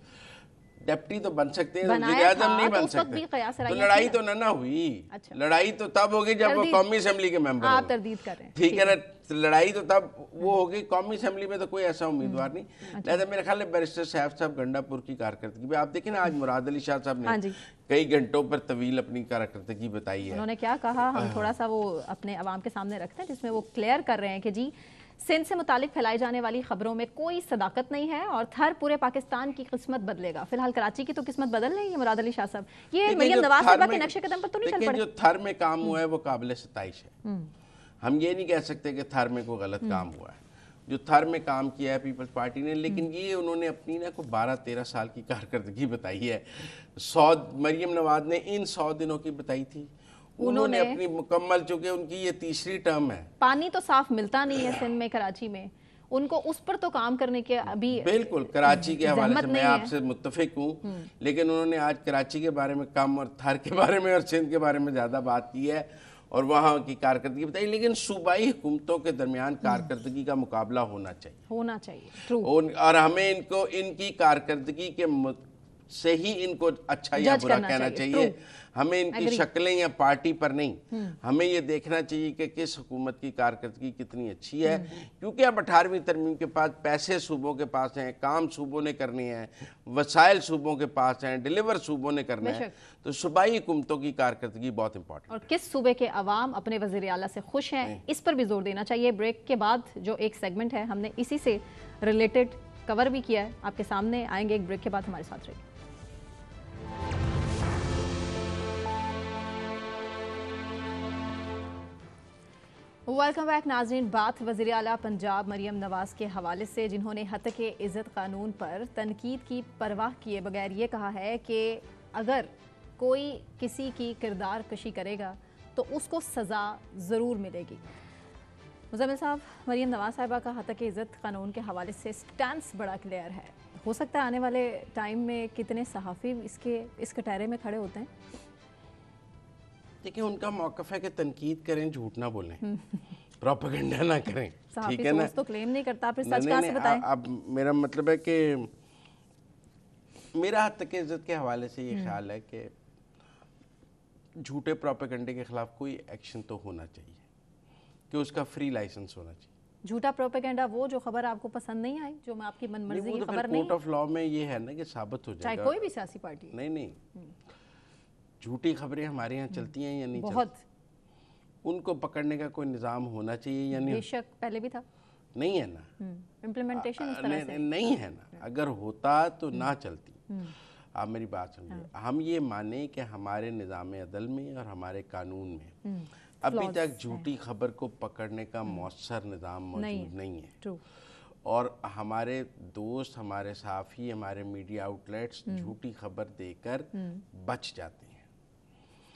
[SPEAKER 2] डिप्टी तो बन सकते हैं, वज़ीर आज़म नहीं बन सकते। तो लड़ाई तो ना हुई। अच्छा। लड़ाई तो तब होगी जब वो कौमी असेंबली के मेंबर
[SPEAKER 1] आप तरदीद कर रहे हैं,
[SPEAKER 2] ठीक है ना? लड़ाई तो तब वो होगी, कौमी असेंबली में तो कोई ऐसा उम्मीदवार नहीं। लिहाजा मेरे ख्याल में बैरिस्टर सैफ साहब गंडापुर की कारकर्दगी, आप देखें ना, आज मुराद अली शाह साहब ने कई घंटों पर तवील अपनी कारकर्दगी बताई है।
[SPEAKER 1] उन्होंने क्या कहा, हम थोड़ा सा वो अपने अवाम के सामने रखते हैं, जिसमें वो क्लियर कर रहे हैं कि जी सिंध से मुतालिक फैलाई जाने वाली खबरों में कोई सदाकत नहीं है और थर पूरे पाकिस्तान की किस्मत बदलेगा। फिलहाल कराची की तो किस्मत बदल रही है मुराद अली शाह साहब। ये मरियम नवाज साहिबा के नक्शे कदम पर तो नहीं चल पड़े।
[SPEAKER 2] जो थर में काम हुआ है वो काबिल सताइश है। हम ये नहीं कह सकते कि थर में कोई गलत काम हुआ है। जो थर में काम किया है पीपल्स पार्टी ने, लेकिन ये उन्होंने अपनी ना को 12-13 साल की कारकर्दगी बताई है। मरियम नवाज ने इन 100 दिनों की बताई थी, उन्होंने अपनी मुकम्मल, चूंकि उनकी ये तीसरी टर्म है।
[SPEAKER 1] पानी तो साफ मिलता नहीं है सिंध में, कराची में, उनको उस पर तो काम करने के अभी
[SPEAKER 2] बिल्कुल कराची के हवाले से मैं आपसे मुत्तफिक हूँ, लेकिन उन्होंने आज कराची के बारे में कम और थर के बारे में और सिंध के बारे में ज़्यादा बात की है और वहाँ की कारकर्दगी बताई। लेकिन सूबाई हुकूमतों के दरमियान कारकर्दगी का मुकाबला होना चाहिए।
[SPEAKER 1] ट्रू।
[SPEAKER 2] और हमें इनकी कारकर्दगी के से ही इनको अच्छा या बुरा कहना चाहिए। हमें इनकी शक्लें या पार्टी पर नहीं, हमें ये देखना चाहिए कि किस हुकूमत की कारकर्दगी कितनी अच्छी है। क्योंकि अब 18वीं तरमीम के पास पैसे सूबों के पास हैं, काम सूबों ने करने हैं, वसाइल सूबों के पास हैं, डिलीवर सूबों ने करना है, तो सूबाई हुकूमतों की कारकर्दगी बहुत इंपॉर्टेंट है।
[SPEAKER 1] और किस सूबे के अवाम अपने वज़ीर आला से खुश हैं, इस पर भी जोर देना चाहिए। ब्रेक के बाद जो एक सेगमेंट है हमने इसी से रिलेटेड कवर भी किया है, आपके सामने आएंगे एक ब्रेक के बाद। हमारे साथ रहिए। वेलकम बैक नाज़रीन। बात वज़ीर आला पंजाब मरियम नवाज के हवाले से, जिन्होंने हत्के इज़्ज़त कानून पर तनकीद की परवाह किए बगैर ये कहा है कि अगर कोई किसी की किरदार कशी करेगा तो उसको सज़ा ज़रूर मिलेगी। मुज़म्मिल साहब, मरियम नवाज साहिबा का हत्के इज़्ज़त कानून के हवाले से स्टैंस बड़ा क्लियर है। हो सकता है आने वाले टाइम में कितने सहाफ़ी इस कटहरे में खड़े होते हैं।
[SPEAKER 2] देखिए, उनका मौक़िफ़ है कि तनकीद करें, झूठ ना बोलें, प्रोपेगेंडा ना करें, ठीक है ना।
[SPEAKER 1] तो क्लेम नहीं करता, फिर सच कहाँ से बताएं?
[SPEAKER 2] अब मेरा मतलब है कि मेरा हत्के इज़्ज़त के हवाले से ये ख्याल है कि झूठे प्रोपेगेंडे के खिलाफ कोई एक्शन तो होना चाहिए, कि उसका फ्री लाइसेंस होना चाहिए।
[SPEAKER 1] झूठा प्रोपेगेंडा वो जो खबर आपको पसंद नहीं आई, जो मैं आपकी मनमर्जी की खबर नहीं,
[SPEAKER 2] कोर्ट ऑफ लॉ में ये है ना कि साबित हो जाएगा,
[SPEAKER 1] चाहे कोई भी सियासी पार्टी।
[SPEAKER 2] नहीं, झूठी खबरें हमारे यहाँ चलती हैं या नहीं
[SPEAKER 1] बहुत
[SPEAKER 2] चलती, उनको पकड़ने का कोई निज़ाम होना चाहिए या नहीं?
[SPEAKER 1] बेशक पहले भी था,
[SPEAKER 2] नहीं है ना,
[SPEAKER 1] इम्प्लीमेंटेशन इस तरह से
[SPEAKER 2] नहीं है ना। अगर होता तो ना चलती। आप मेरी बात समझिए, हम ये माने कि हमारे निज़ाम अदल में और हमारे कानून में अभी तक झूठी खबर को पकड़ने का मौसर निज़ाम मौजूद नहीं है। और हमारे दोस्त, हमारे साफ़ी, हमारे मीडिया आउटलेट्स झूठी खबर देकर बच जाते हैं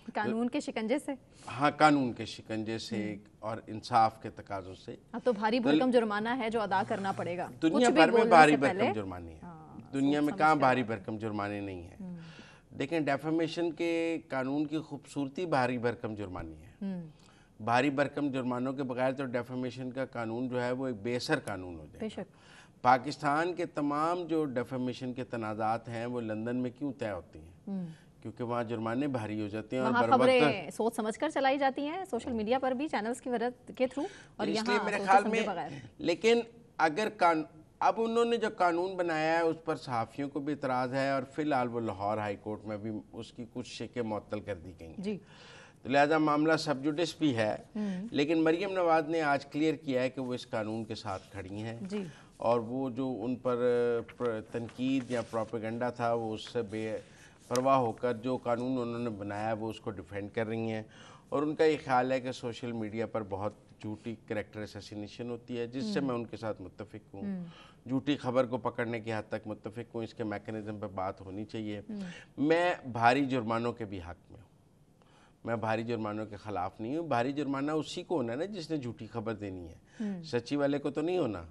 [SPEAKER 1] कानून के शिकंजे से।
[SPEAKER 2] हाँ, कानून के शिकंजे से और इंसाफ के तकाजों से।
[SPEAKER 1] अब तो भारी भरकम जुर्माना है जो अदा करना पड़ेगा।
[SPEAKER 2] दुनिया भर में भारी भरकम जुर्माने हैं, दुनिया में कहाँ भारी भरकम जुर्माने नहीं है। देखें, डेफेमेशन के कानून की खूबसूरती भारी भरकम जुर्मानी है। भारी भरकम जुर्मानों के बगैर तो डेफेमेशन का कानून जो है वो एक बेसर कानून हो जाएगा। पाकिस्तान के तमाम जो डेफेमेशन के तनाज़ात हैं वो लंदन में क्यों तय होती हैं? क्योंकि वहाँ जुर्माने भारी हो जाते हैं और
[SPEAKER 1] खबरें सोच समझकर चलाई जाती हैं, सोशल मीडिया पर भी, चैनल्स की वजह के थ्रू, और
[SPEAKER 2] इसलिए मेरे ख्याल में। लेकिन अगर अब उन्होंने जो कानून बनाया है उस पर सहाफ़ियों को भी इतराज़ है, और फिलहाल वो लाहौर हाई कोर्ट में भी उसकी कुछ शिकें मुअत्तल कर दी गई जी। तो लिहाजा मामला सब जुडिस भी है। लेकिन मरियम नवाज ने आज क्लियर किया है कि वो इस कानून के साथ खड़ी हैं, और वो जो उन पर तनकीद या प्रोपेगेंडा था वो उससे बेपरवाह होकर जो कानून उन्होंने बनाया वो उसको डिफेंड कर रही हैं। और उनका ये ख्याल है कि सोशल मीडिया पर बहुत झूठी कैरेक्टर असैसिनेशन होती है, जिससे मैं उनके साथ मुत्तफिक हूँ। झूठी खबर को पकड़ने की हद तक मुत्तफिक हूँ, इसके मैकेनिज्म पर बात होनी चाहिए। मैं भारी जुर्मानों के भी हक में हूँ, मैं भारी जुर्मानों के खिलाफ नहीं हूँ। भारी जुर्माना उसी को होना है ना जिसने झूठी खबर देनी है, सच्ची वाले को तो नहीं होना।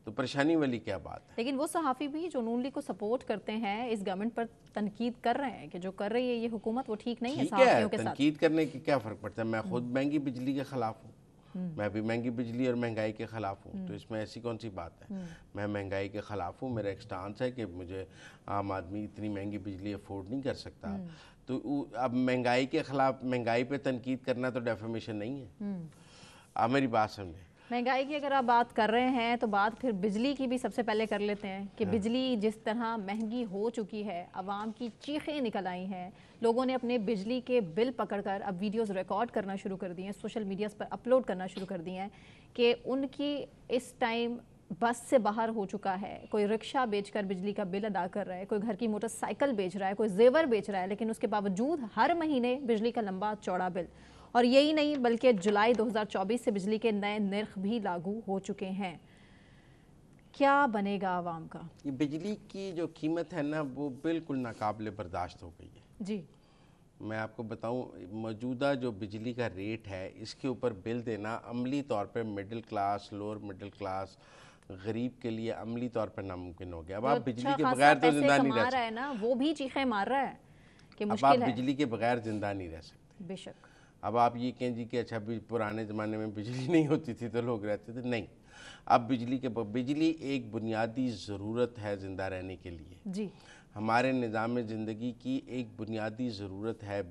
[SPEAKER 2] तो परेशानी वाली क्या बात है?
[SPEAKER 1] लेकिन वो सहाफ़ी भी जो नून लीग को सपोर्ट करते हैं इस गवर्नमेंट पर तनकीद कर रहे हैं कि जो कर रही है ये हुकूमत वो ठीक नहीं है सहाफ़ियों के साथ।
[SPEAKER 2] तनकीद करने की क्या फ़र्क पड़ता है? मैं खुद महंगी बिजली के ख़िलाफ़ हूँ, मैं भी महंगी बिजली और महंगाई के ख़िलाफ़ हूँ, तो इसमें ऐसी कौन सी बात है? मैं महंगाई के ख़िलाफ़ हूँ, मेरा एक स्टांस है कि मुझे आम आदमी इतनी महंगी बिजली अफोर्ड नहीं कर सकता। तो अब महंगाई के ख़िलाफ़ महंगाई पे तनकीद करना तो डेफेमेशन नहीं है। आप मेरी बात समझें।
[SPEAKER 1] महंगाई की अगर आप बात कर रहे हैं तो बात फिर बिजली की भी सबसे पहले कर लेते हैं कि बिजली जिस तरह महंगी हो चुकी है, आवाम की चीखें निकल आई हैं, लोगों ने अपने बिजली के बिल पकड़कर अब वीडियोस रिकॉर्ड करना शुरू कर दिए हैं, सोशल मीडिया पर अपलोड करना शुरू कर दिए हैं कि उनकी इस टाइम बस से बाहर हो चुका है। कोई रिक्शा बेचकर बिजली का बिल अदा कर रहा है, कोई घर की मोटरसाइकिल बेच रहा है, कोई जेवर बेच रहा है, लेकिन उसके बावजूद हर महीने बिजली का लंबा चौड़ा बिल। और यही नहीं बल्कि जुलाई 2024 से बिजली के नए निर्ख भी लागू हो चुके हैं। क्या बनेगा आवाम का?
[SPEAKER 2] ये बिजली की जो कीमत है ना वो बिल्कुल नाकाबिले बर्दाश्त हो गई है
[SPEAKER 1] जी।
[SPEAKER 2] मैं आपको बताऊं, मौजूदा जो बिजली का रेट है इसके ऊपर बिल देना अमली तौर पर middle class, lower middle class, गरीब के लिए अमली तौर पर नामुमकिन हो गया। अब आप बिजली के बगैर तो जिंदा नहीं रह सकते
[SPEAKER 1] ना, वो भी चीखें मार रहा है कि
[SPEAKER 2] मुश्किल है। अब आप बिजली के बगैर जिंदा नहीं रह सकते।
[SPEAKER 1] बेशक।
[SPEAKER 2] अब आप ये कहें जी कि अच्छा भी पुराने ज़माने में बिजली नहीं होती थी तो लोग रहते थे, नहीं। अब बिजली एक बुनियादी ज़रूरत है ज़िंदा रहने के लिए
[SPEAKER 1] जी।
[SPEAKER 2] हमारे निज़ाम ज़िंदगी की एक बुनियादी ज़रूरत है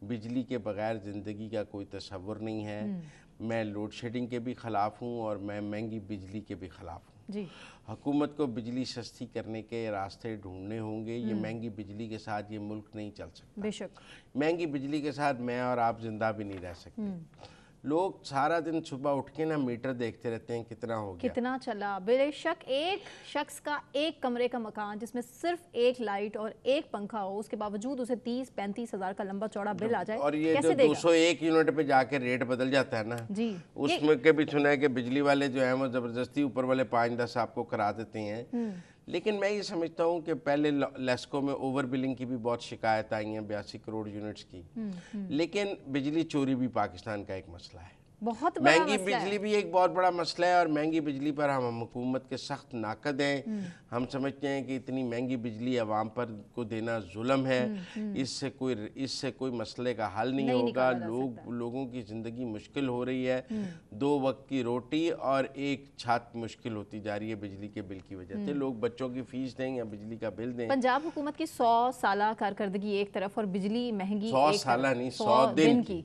[SPEAKER 2] बिजली के बग़ैर ज़िंदगी का कोई तसव्वुर नहीं है। मैं लोड शेडिंग के भी ख़िलाफ़ हूँ और मैं महंगी बिजली के भी ख़िलाफ़ हूँ
[SPEAKER 1] जी।
[SPEAKER 2] हुकूमत को बिजली सस्ती करने के रास्ते ढूंढने होंगे। ये महंगी बिजली के साथ ये मुल्क नहीं चल सकता।
[SPEAKER 1] बेशक
[SPEAKER 2] महंगी बिजली के साथ मैं और आप जिंदा भी नहीं रह सकते। लोग सारा दिन सुबह उठ के ना मीटर देखते रहते हैं कितना हो गया,
[SPEAKER 1] कितना चला। बेशक एक शख्स का एक कमरे का मकान जिसमें सिर्फ एक लाइट और एक पंखा हो, उसके बावजूद उसे 30-35 हज़ार का लंबा चौड़ा बिल आ जाए,
[SPEAKER 2] और ये
[SPEAKER 1] कैसे
[SPEAKER 2] जो 201 यूनिट पे जाके रेट बदल जाता है ना
[SPEAKER 1] जी,
[SPEAKER 2] उसमें के भी सुना है कि बिजली वाले जो हैं वो जबरदस्ती ऊपर वाले 5-10 आपको करा देते हैं। लेकिन मैं ये समझता हूँ कि पहले लेस्को में ओवर बिलिंग की भी बहुत शिकायत आई हैं 82 करोड़ यूनिट्स की। लेकिन बिजली चोरी भी पाकिस्तान का एक मसला है,
[SPEAKER 1] बहुत बड़ा
[SPEAKER 2] महंगी
[SPEAKER 1] मसला
[SPEAKER 2] बिजली
[SPEAKER 1] है।
[SPEAKER 2] भी एक बहुत बड़ा मसला है और महंगी बिजली पर हम हुकूमत के सख्त नाकद हैं। हम समझते हैं कि इतनी महंगी बिजली आवाम पर को देना जुल्म है। इससे कोई मसले का हल नहीं होगा। लोगों की ज़िंदगी मुश्किल हो रही है। 2 वक्त की रोटी और एक छत मुश्किल होती जा रही है बिजली के बिल की वजह से। लोग बच्चों की फीस दें या बिजली का बिल दें।
[SPEAKER 1] पंजाब हुकूमत की 100 साल कारकर्दगी एक तरफ और बिजली महंगी
[SPEAKER 2] 100 साल नहीं 100 दिन की।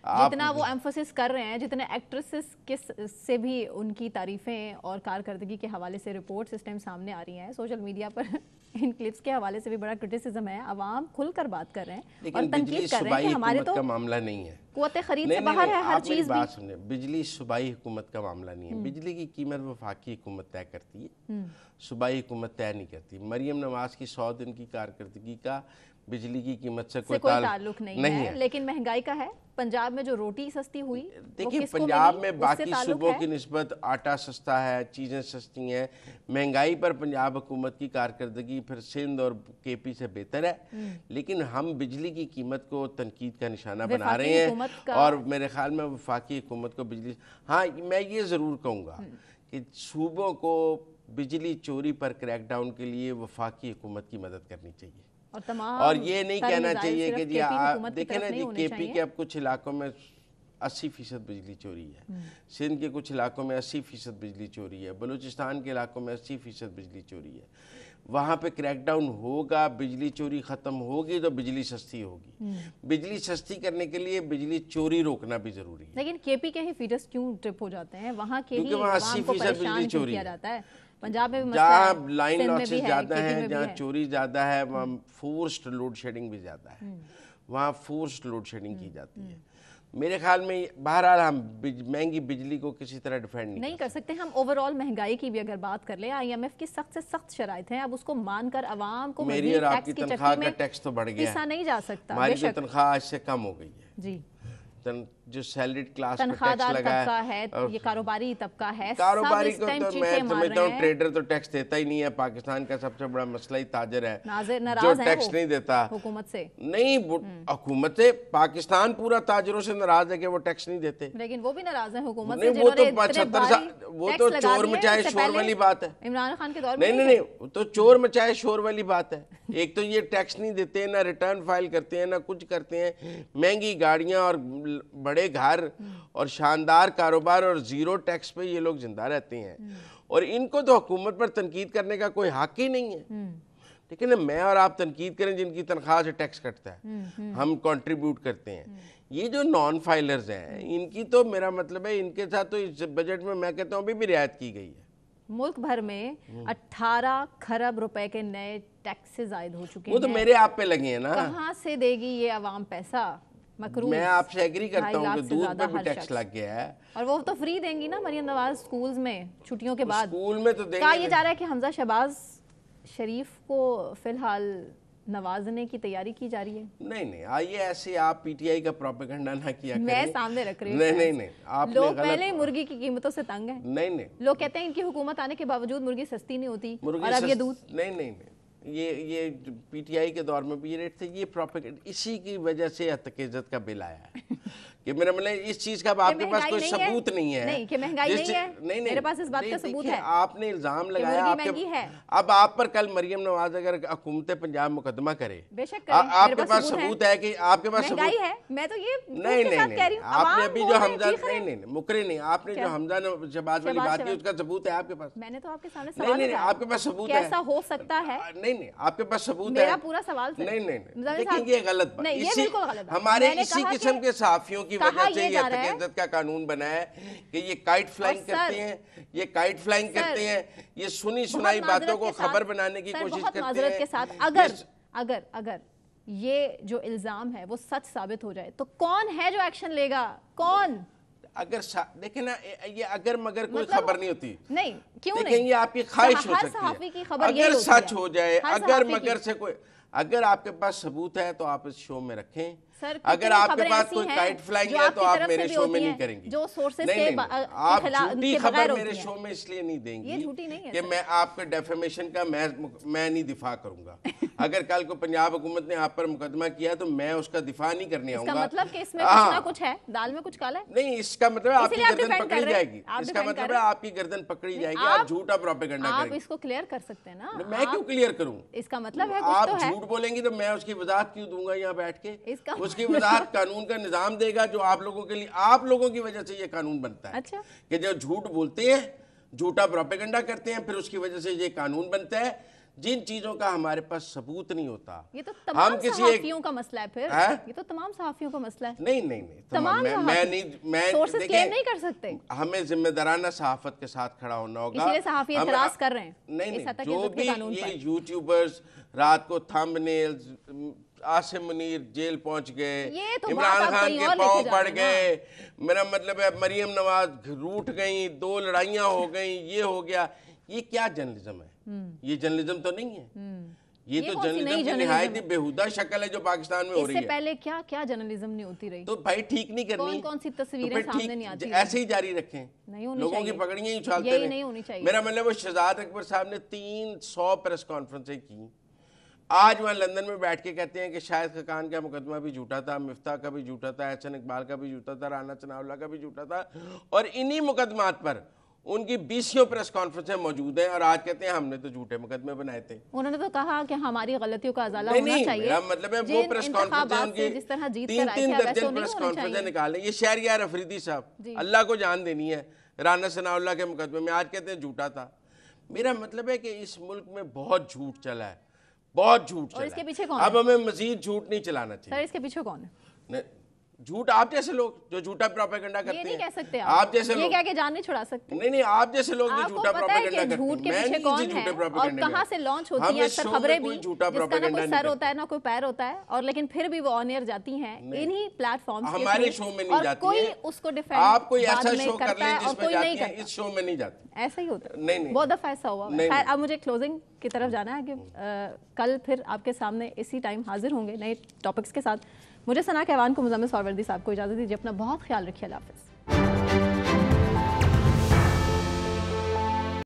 [SPEAKER 1] जितना वो एम्फोसिस कर रहे हैं, जितने एक्ट्रेसेस के से भी उनकी तारीफें और कारकर्दगी के हवाले से रिपोर्ट्स इस टाइम सामने आ रही हैं, सोशल मीडिया पर इन क्लिप्स के हवाले से भी बड़ा क्रिटिसिज्म है। आवाम खुलकर बात कर रहे हैं और तनकीद कर रहे हैं कि हमारे तो
[SPEAKER 2] का मामला नहीं है,
[SPEAKER 1] कुव्वत खरीद से बाहर है हर चीज।
[SPEAKER 2] बात सुनिए, बिजली सूबाई हुकूमत का मामला नहीं है। बिजली की कीमत वफाकी हुकूमत तय करती है, सूबाई हुकूमत तय नहीं करती। मरियम नवाज की 100 दिन की कारकर्दगी का बिजली की कीमत से कोई
[SPEAKER 1] ताल्लुक नहीं है। लेकिन महंगाई का है। पंजाब में जो रोटी सस्ती हुई,
[SPEAKER 2] देखिए पंजाब में बाकी सूबों की निस्बत आटा सस्ता है, चीज़ें सस्ती हैं। महंगाई पर पंजाब हुकूमत की कारकर्दगी फिर सिंध और केपी से बेहतर है। लेकिन हम बिजली की कीमत को तनकीद का निशाना बना रहे हैं और मेरे ख्याल में वफाकी हुकूमत को बिजली, हाँ मैं ये ज़रूर कहूँगा कि सूबों को बिजली चोरी पर क्रैकडाउन के लिए वफाकी हुकूमत की मदद करनी चाहिए और ये नहीं कहना चाहिए कि जी आप देखें ना जी केपी के अब कुछ इलाकों में 80% बिजली चोरी है, सिंध के कुछ इलाकों में 80% बिजली चोरी है, बलूचिस्तान के इलाकों में 80% बिजली चोरी है। वहाँ पे क्रैकडाउन होगा, बिजली चोरी ख़त्म होगी तो बिजली सस्ती होगी। बिजली सस्ती करने के लिए बिजली चोरी रोकना भी ज़रूरी है।
[SPEAKER 1] लेकिन केपी के ही फीडर्स क्यों ट्रिप हो जाते हैं? वहाँ के ही
[SPEAKER 2] वहाँ 80% बिजली चोरी
[SPEAKER 1] किया जाता है। पंजाब में
[SPEAKER 2] जहाँ लाइन लॉसेस ज़्यादा है, जहाँ चोरी ज़्यादा है, वहाँ फोर्स्ड लोड शेडिंग भी ज़्यादा है, वहाँ फोर्स्ड लोड शेडिंग की जाती है। मेरे ख्याल में बहरहाल हम महंगी बिजली को किसी तरह डिफेंड नहीं कर सकते।
[SPEAKER 1] हम ओवरऑल महंगाई की भी अगर बात कर ले, IMF की सख्त से सख्त शराइत हैं, अब उसको मानकर आवाम को
[SPEAKER 2] मेरी और आपकी तनख्वाह का टैक्स तो बढ़ गया है,
[SPEAKER 1] नहीं जा सकता।
[SPEAKER 2] हमारी तनख्वाह आज से कम हो गई है
[SPEAKER 1] जी।
[SPEAKER 2] जो सैलरीड क्लास
[SPEAKER 1] तनख्वाहदार तबका है, ये कारोबारी तबका है,
[SPEAKER 2] कारोबारी को तो मैं समझता हूँ ट्रेडर तो टैक्स देता ही नहीं है। पाकिस्तान का सबसे बड़ा मसला ही ताजर है जो टैक्स नहीं देता हुकूमत से। नहीं, हुकूमत से पाकिस्तान पूरा ताजरों से नाराज है कि वो टैक्स नहीं देते।
[SPEAKER 1] लेकिन वो भी नाराज है हुकूमत से।
[SPEAKER 2] वो तो 75 साल, वो तो चोर मचाए शोर वाली बात है।
[SPEAKER 1] इमरान खान के दौर
[SPEAKER 2] में नहीं, तो चोर मचाए शोर वाली बात है। एक तो ये टैक्स नहीं देते, ना रिटर्न फाइल करते हैं, ना कुछ करते हैं। महंगी गाड़ियां और बड़े घर और शानदार कारोबार और जीरो टैक्स पे ये लोग जिंदा रहते हैं और इनको तो हुकूमत पर तनकीद करने का कोई हक ही नहीं है। लेकिन मैं और आप तनकीद करें जिनकी तनख्वाह से टैक्स कटता है, हम कंट्रीब्यूट करते हैं। ये जो नॉन फाइलर्स हैं, इनकी तो मेरा मतलब है इनके साथ तो इस बजट में मैं कहता हूँ अभी भी रियायत की गई है।
[SPEAKER 1] मुल्क भर में 18 खरब रुपए के नए टैक्सेस आयद हो चुके हैं।
[SPEAKER 2] वो तो मेरे आप पे लगे हैं ना,
[SPEAKER 1] कहाँ से देगी ये आवाम पैसा?
[SPEAKER 2] मैं आपसे एग्री करता हूँ कि दूध पे भी टैक्स लग गया है
[SPEAKER 1] और वो तो फ्री देंगी ना मरियम नवाज स्कूल्स में छुट्टियों के बाद।
[SPEAKER 2] स्कूल में तो देंगे।
[SPEAKER 1] कहा ये जा रहा है कि हमजा शहबाज शरीफ को फिलहाल नवाजने की तैयारी की जा रही है।
[SPEAKER 2] नहीं, आइए ऐसे आप पीटीआई का प्रोपेगेंडा ना किया करें।
[SPEAKER 1] मैं सामने रख रही हूँ।
[SPEAKER 2] नहीं, आप
[SPEAKER 1] लोग पहले ही मुर्गी की कीमतों से तंग हैं।
[SPEAKER 2] नहीं,
[SPEAKER 1] लोग कहते हैं इनकी हुकूमत आने के बावजूद मुर्गी सस्ती नहीं होती और अब ये दूध।
[SPEAKER 2] नहीं, ये पीटीआई के दौर में भी ये रेट थे। ये प्रोपेगेंडा, इसी की वजह से अतकेजत का बिल आया है कि मेरा मतलब इस चीज का अब आपके पास कोई सबूत नहीं है।
[SPEAKER 1] नहीं कि महंगाई नहीं है,
[SPEAKER 2] नहीं,
[SPEAKER 1] मेरे पास इस बात का सबूत है।
[SPEAKER 2] आपने इल्जाम लगाया आपके
[SPEAKER 1] है।
[SPEAKER 2] अब आप पर कल मरियम नवाज अगर हुकूमत पंजाब मुकदमा करे,
[SPEAKER 1] बेशक
[SPEAKER 2] आपके पास सबूत है कि आपके पास
[SPEAKER 1] महंगाई है। मैं तो ये
[SPEAKER 2] नहीं आपने अभी जो हमजा नहीं मुकरे नहीं, आपने जो हमजा शहबाज वाली बात की उसका सबूत है आपके पास?
[SPEAKER 1] मैंने तो आपके सामने सवाल
[SPEAKER 2] नहीं आपके पास सबूत है,
[SPEAKER 1] कैसा हो सकता है?
[SPEAKER 2] नहीं आपके पास सबूत है,
[SPEAKER 1] मेरा पूरा सवाल
[SPEAKER 2] नहीं देखिए ये गलत बात,
[SPEAKER 1] इसी
[SPEAKER 2] हमारे इसी किस्म के सहाफियों की वजह से ये तकद्दुस का कानून बना है कि ये काइट फ्लाइंग करते हैं, ये काइट फ्लाइंग करते हैं, ये सुनी सुनाई बातों को खबर बनाने की कोशिश करते हैं।
[SPEAKER 1] के साथ अगर ये जो इल्जाम है वो सच साबित हो जाए तो कौन है जो एक्शन लेगा? कौन?
[SPEAKER 2] अगर देखे ना, ये अगर मगर कोई खबर नहीं होती।
[SPEAKER 1] नहीं क्यों
[SPEAKER 2] नहीं? ये आपकी ख्वाहिश हो सकती है अगर सच हो जाए, अगर मगर से कोई, अगर आपके पास सबूत है तो आप इस शो में रखें। अगर आपके पास कोई काइट फ्लाइंग है तो आप मेरे शो में नहीं करेंगे।
[SPEAKER 1] जो सोर्सेस
[SPEAKER 2] नहीं आप झूठी खबर मेरे शो में इसलिए नहीं देंगी कि मैं आपके डेफेमेशन का मैं नहीं दिफा करूंगा। अगर कल को पंजाब हुकूमत ने आप पर मुकदमा किया तो मैं उसका दिफा नहीं करने आऊंगा।
[SPEAKER 1] इसका मतलब कि इसमें कुछ ना कुछ है, दाल में कुछ काला है।
[SPEAKER 2] नहीं, इसका मतलब आपकी गर्दन पकड़ी जाएगी। इसका मतलब है आपकी गर्दन पकड़ी जाएगी, आप झूठा प्रोपेगेंडा करेंगे।
[SPEAKER 1] आप इसको क्लियर कर सकते हैं ना?
[SPEAKER 2] मैं क्यों क्लियर करूं?
[SPEAKER 1] इसका मतलब है
[SPEAKER 2] आप झूठ बोलेंगी तो मैं उसकी वजाहत क्यों दूंगा यहाँ बैठ के? उसकी वजाहत कानून का निजाम देगा जो आप लोगों के लिए, आप लोगों की वजह से ये कानून बनता है।
[SPEAKER 1] अच्छा।
[SPEAKER 2] कि जो झूठ बोलते हैं, झूठा प्रोपेगेंडा करते हैं, फिर उसकी वजह से ये कानून बनता है। जिन चीजों का हमारे पास सबूत नहीं होता,
[SPEAKER 1] ये तो तमाम सहाफियों का मसला है। फिर ये तो तमाम सहाफियों का मसला है।
[SPEAKER 2] नहीं मैं
[SPEAKER 1] सोर्सेस क्लेम नहीं कर सकते।
[SPEAKER 2] हमें जिम्मेदाराना सहाफत के साथ खड़ा होना होगा,
[SPEAKER 1] इसलिए सहाफी एतराज कर रहे हैं।
[SPEAKER 2] नहीं जो भी ये यूट्यूबर्स रात को थंबनेल्स, आसिम मुनीर जेल पहुंच गए, इमरान खान के पांव पड़ गए, मेरा मतलब है मरियम नवाज रूठ गई, 2 लड़ाइयां हो गई, ये हो गया, ये क्या जर्नलिज्म है? ये जर्नलिज्म तो नहीं है। ये तो जर्नलिज्म की निहायत ही बेहुदा शक्ल है जो पाकिस्तान में हो रही है।
[SPEAKER 1] इससे पहले क्या क्या जर्नलिज्म नहीं होती रही?
[SPEAKER 2] तो भाई ठीक नहीं करनी,
[SPEAKER 1] कौन सी तस्वीरें सामने नहीं आती?
[SPEAKER 2] ऐसे ही जारी रखें, लोगों की पकड़ियां ही उछालते रहे।
[SPEAKER 1] नहीं होनी चाहिए।
[SPEAKER 2] मेरा मतलब वो शहजाद अकबर साहब ने 300 प्रेस कॉन्फ्रेंसें की, आज वहाँ लंदन में बैठ के कहते हैं कि शाहिद खान का मुकदमा भी झूठा था, मिफ्ता का भी झूठा था, एहसन इकबाल का भी झूठा था, राना सनाउल्लाह का भी झूठा था, और इन्हीं मुकदमात पर उनकी 20 प्रेस कॉन्फ्रेंसें मौजूद हैं और आज कहते हैं हमने तो झूठे मुकदमे बनाए थे।
[SPEAKER 1] उन्होंने तो कहा कि हमारी गलतियों का अजाला होना चाहिए।
[SPEAKER 2] मेरा मतलब है वो प्रेस कॉन्फ्रेंसें उनकी 3 दर्जन प्रेस कॉन्फ्रेंसें निकाले। ये शहरयार अफरीदी साहब, अल्लाह को जान देनी है, राना सनाउल्लाह के मुकदमे में आज कहते हैं झूठा था। मेरा मतलब है कि इस मुल्क में बहुत झूठ चला है, बहुत झूठ चला है।
[SPEAKER 1] इसके पीछे कौन है?
[SPEAKER 2] अब हमें मजीद झूठ नहीं चलाना चाहिए।
[SPEAKER 1] सर इसके पीछे कौन है?
[SPEAKER 2] झूठ आप जैसे लोग जो झूठा प्रोपेगेंडा करते हैं।
[SPEAKER 1] ये नहीं कह सकते
[SPEAKER 2] आप जैसे लोग,
[SPEAKER 1] ये क्या के जान नहीं छुड़ा सकते।
[SPEAKER 2] नहीं आप जैसे लोग जो झूठा प्रोपेगेंडा करते हैं।
[SPEAKER 1] झूठ के पीछे कौन है और कहां से लॉन्च होती है अक्सर खबरें भी, जिसका ना कोई सर होता है ना कोई पैर होता है, और लेकिन फिर भी वो ऑन एयर जाती हैं इन्हीं प्लेटफॉर्म्स के।
[SPEAKER 2] हमारे शो में नहीं जाती
[SPEAKER 1] कोई उसको डिफेंड,
[SPEAKER 2] आप कोई ऐसा शो कर लें जिसमें जाती हैं, इस शो में नहीं जाती।
[SPEAKER 1] ऐसा ही होता है,
[SPEAKER 2] नहीं
[SPEAKER 1] बहुत दफा ऐसा हुआ। खैर अब मुझे क्लोजिंग की तरफ जाना है कि कल फिर आपके सामने इसी टाइम हाजिर होंगे नए टॉपिक्स के साथ। मुझे सना कहवान को, मुज़म्मिल सौरवर्दी साहब को इजाज़त दीजिए। अपना बहुत ख्याल रखिए। अल्लाह हाफ़िज़।